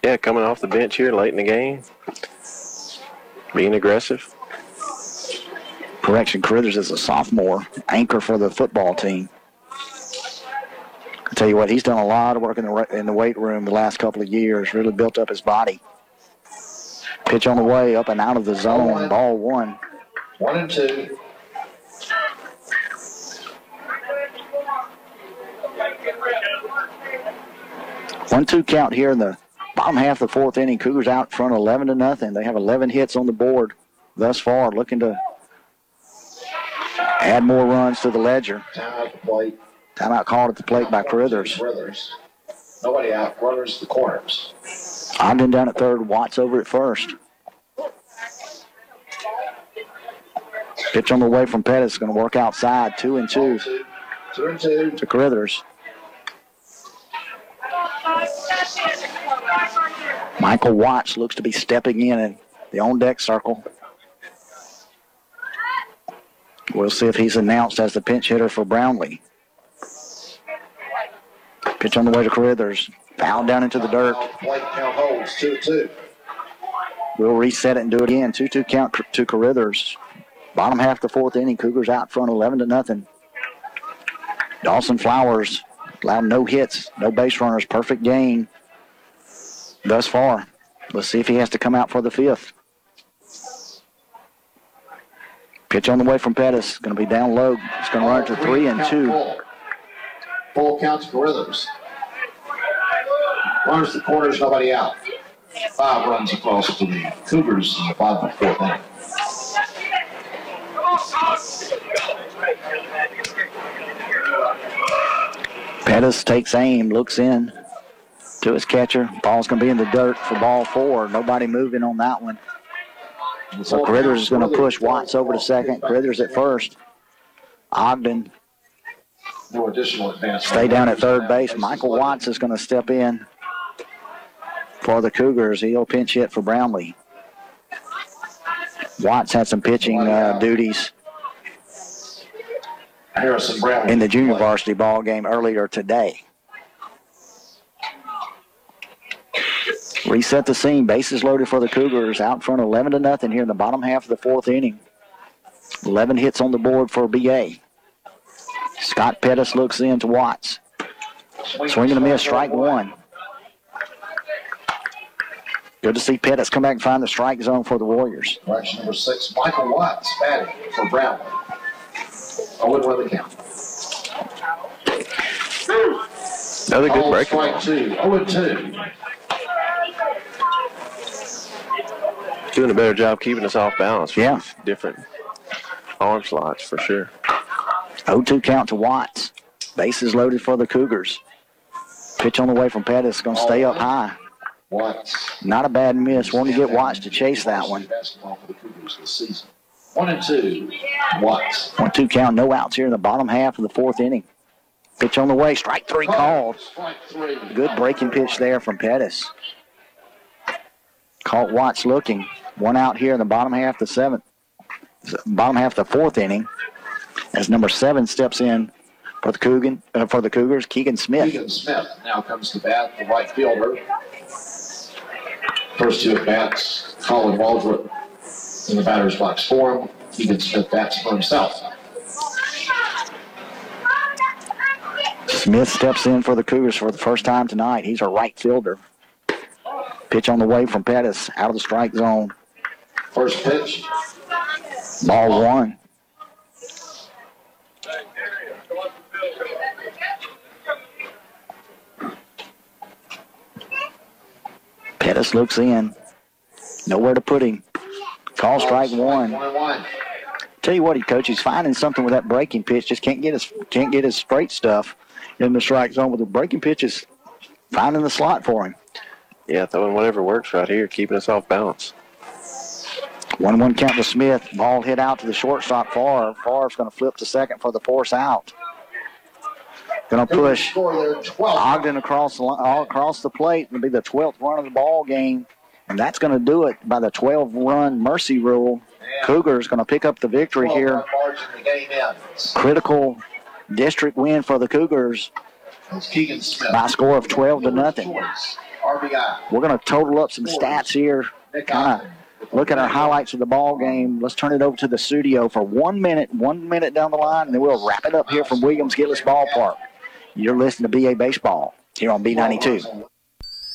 Yeah, coming off the bench here late in the game. Being aggressive. Correction, Carruthers is a sophomore, anchor for the football team. I tell you what, he's done a lot of work in the weight room the last couple of years, really built up his body. Pitch on the way, up and out of the zone, ball 1. 1-2. One-two count here in the bottom half of the 4th inning. Cougars out front 11-0. They have 11 hits on the board thus far, looking to add more runs to the ledger. Timeout at the plate. Timeout called at the plate by Carruthers. Nobody out. Runners at the corners. Ogden down at third. Watts over at first. Pitch on the way from Pettis. Going to work outside. 2-2. 2-2 to Carruthers. Michael Watts looks to be stepping in the on-deck circle. We'll see if he's announced as the pinch hitter for Brownlee. Pitch on the way to Carruthers. Foul down into the dirt. Plate count holds 2-2. We'll reset it and do it again. 2-2 count to Carruthers. Bottom half of the 4th inning. Cougars out front 11-0. Dawson Flowers allowed no hits, no base runners. Perfect game thus far. Let's see if he has to come out for the 5th. Pitch on the way from Pettis. Going to be down low. It's going to run to 3-2. Full count to Carruthers. Runners to the corners, nobody out. 5 runs across to the Cougars in the 5th and 4th inning. Pettis takes aim, looks in to his catcher. Ball's going to be in the dirt for ball 4. Nobody moving on that one. So Carruthers is going to push Watts over to second. Carruthers at first. Ogden No additional advance. stay down at third base. Michael Watts is going to step in for the Cougars. He'll pinch hit for Brownlee. Watts had some pitching duties Harrison Brownlee in the junior varsity ball game earlier today. Reset the scene. Bases loaded for the Cougars. Out in front 11-0 here in the bottom half of the fourth inning. 11 hits on the board for BA. Scott Pettis looks in to Watts. Swing and a miss, strike one. Good to see Pettis come back and find the strike zone for the Warriors. Correction number 6, Michael Watts batting for Brownlee. 0-1 the count. Another good break. Strike 2, 0-2. Doing a better job keeping us off balance. Yeah. Different arm slots for sure. 0-2 count to Watts. Bases loaded for the Cougars. Pitch on the way from Pettis. Going to stay up high. Watts. Not a bad miss. Wanted to get Watts to chase that one. 1-2. Watts. 1-2 count. No outs here in the bottom half of the fourth inning. Pitch on the way. Strike three called. Good breaking pitch there from Pettis. Caught Watts looking. One out here in the bottom half of the fourth inning. As number 7 steps in for the Cougars, Keegan Smith. Keegan Smith now comes to bat, the right fielder. First 2 at bats, Colin Waldrop in the batter's box for him. Keegan Smith bats for himself. Smith steps in for the Cougars for the first time tonight. He's a right fielder. Pitch on the way from Pettis, out of the strike zone. First pitch. Ball 1. Pettis looks in. Nowhere to put him. Call strike 1. Tell you what, Coach, he's finding something with that breaking pitch. Just can't get his straight stuff in the strike zone. With the breaking pitch is finding the slot for him. Yeah, throwing whatever works right here, keeping us off balance. 1-1 count to Smith. Ball hit out to the shortstop, Favre. Favre's going to flip to second for the force out. Going to push Ogden across the plate. It'll be the 12th run of the ball game, and that's going to do it by the 12-run mercy rule. Cougars going to pick up the victory here. Critical district win for the Cougars by a score of 12-0. We're going to total up some stats here, kind of look at our highlights of the ball game. Let's turn it over to the studio for 1 minute down the line, and then we'll wrap it up here from Williams-Gillis Ballpark. You're listening to BA Baseball here on B92.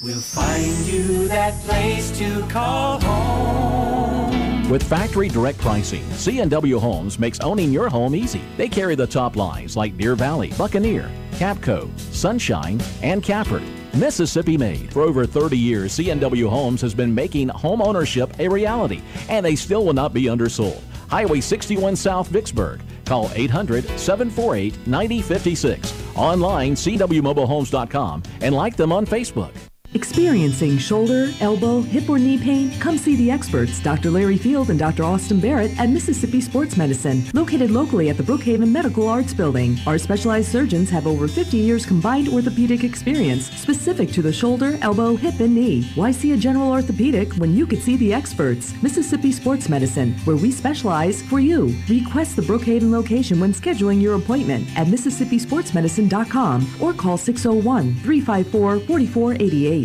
We'll find you that place to call home. With factory direct pricing, C&W Homes makes owning your home easy. They carry the top lines like Deer Valley, Buccaneer, Capco, Sunshine, and Cappert. Mississippi made. For over 30 years, C&W Homes has been making home ownership a reality, and they still will not be undersold. Highway 61 South, Vicksburg. Call 800-748-9056. Online, cwmobilehomes.com, and like them on Facebook. Experiencing shoulder, elbow, hip, or knee pain? Come see the experts, Dr. Larry Field and Dr. Austin Barrett at Mississippi Sports Medicine, located locally at the Brookhaven Medical Arts Building. Our specialized surgeons have over 50 years combined orthopedic experience specific to the shoulder, elbow, hip, and knee. Why see a general orthopedic when you could see the experts? Mississippi Sports Medicine, where we specialize for you. Request the Brookhaven location when scheduling your appointment at MississippiSportsMedicine.com or call 601-354-4488.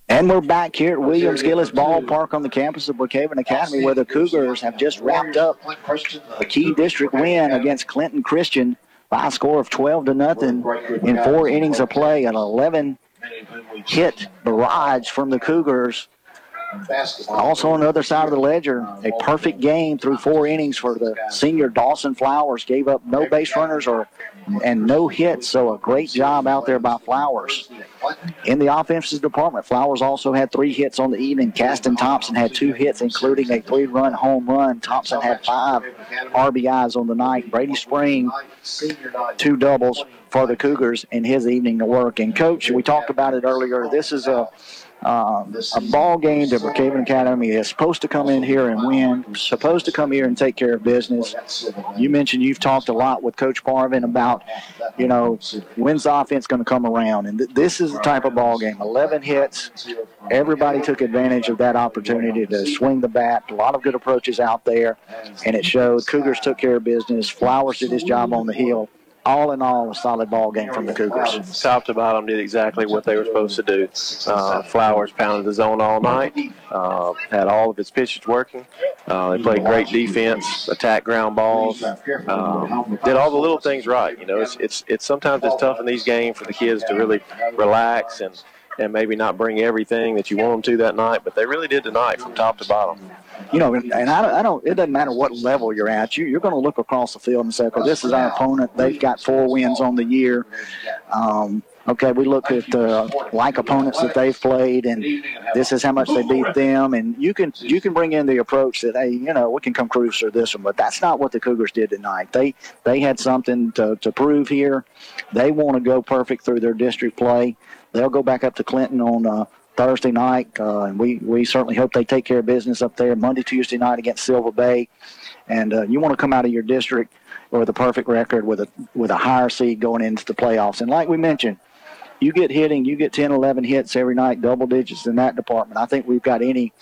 And we're back here at Williams-Gillis Ballpark on the campus of Brookhaven Academy, where the Cougars have just wrapped up a key district win against Clinton Christian by a score of 12-0 in 4 innings of play. An 11-hit barrage from the Cougars. Also on the other side of the ledger, a perfect game through 4 innings for the senior Dawson Flowers. Gave up no base runners and no hits, so a great job out there by Flowers. In the offensive department, Flowers also had 3 hits on the evening. Caston Thompson had 2 hits, including a 3-run home run. Thompson had 5 RBIs on the night. Brady Spring, 2 doubles for the Cougars in his evening of work. And, Coach, we talked about it earlier. This is a ball game that Brookhaven Academy is supposed to come in here and win, supposed to come here and take care of business. You mentioned you've talked a lot with Coach Parvin about, when's the offense going to come around. And this is the type of ball game. 11 hits. Everybody took advantage of that opportunity to swing the bat. A lot of good approaches out there, and it showed. Cougars took care of business. Flowers did his job on the hill. all in all, a solid ball game from the Cougars. Top to bottom did exactly what they were supposed to do. Flowers pounded the zone all night, had all of its pitches working. They played great defense, attacked ground balls, did all the little things right. You know, it's sometimes it's tough in these games for the kids to really relax and maybe not bring everything that you want them to that night, but they really did tonight from top to bottom. You know, and I don't. It doesn't matter what level you're at. You're going to look across the field and say, "Okay, this is our opponent. They've got 4 wins on the year." Okay, we look at like opponents that they've played, and this is how much they beat them. And you can bring in the approach that, hey, you know, we can come cruise through this one. But that's not what the Cougars did tonight. They had something to prove here. They want to go perfect through their district play. They'll go back up to Clinton on Thursday night, and we certainly hope they take care of business up there Monday, Tuesday night against Silver Bay. And you want to come out of your district with a perfect record with a higher seed going into the playoffs. And like we mentioned, you get hitting, you get 10, 11 hits every night, double digits in that department. I think we've got any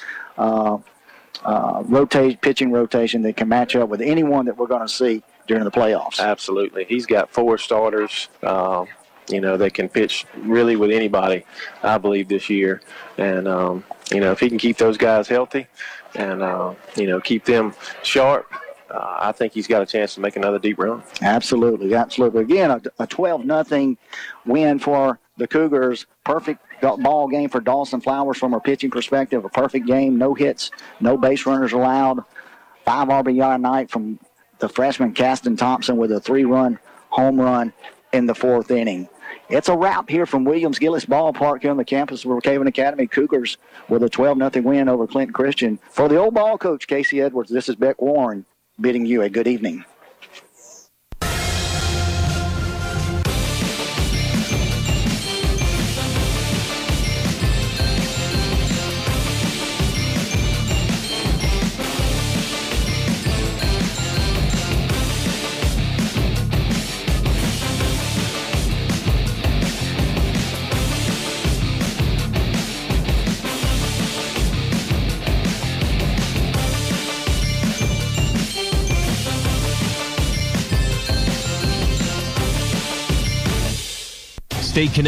pitching rotation that can match up with anyone that we're going to see during the playoffs. Absolutely. He's got 4 starters. You know, they can pitch really with anybody, I believe, this year. And, you know, if he can keep those guys healthy and, you know, keep them sharp, I think he's got a chance to make another deep run. Absolutely, absolutely. Again, a 12-0 win for the Cougars. Perfect ball game for Dawson Flowers from a pitching perspective. A perfect game, no hits, no base runners allowed. 5 RBI night from the freshman Caston Thompson with a 3-run home run in the 4th inning. It's a wrap here from Williams-Gillis Ballpark here on the campus of Brookhaven Academy. Cougars with a 12-0 win over Clinton Christian. For the old ball coach, Casey Edwards, this is Beck Warren bidding you a good evening. Stay connected.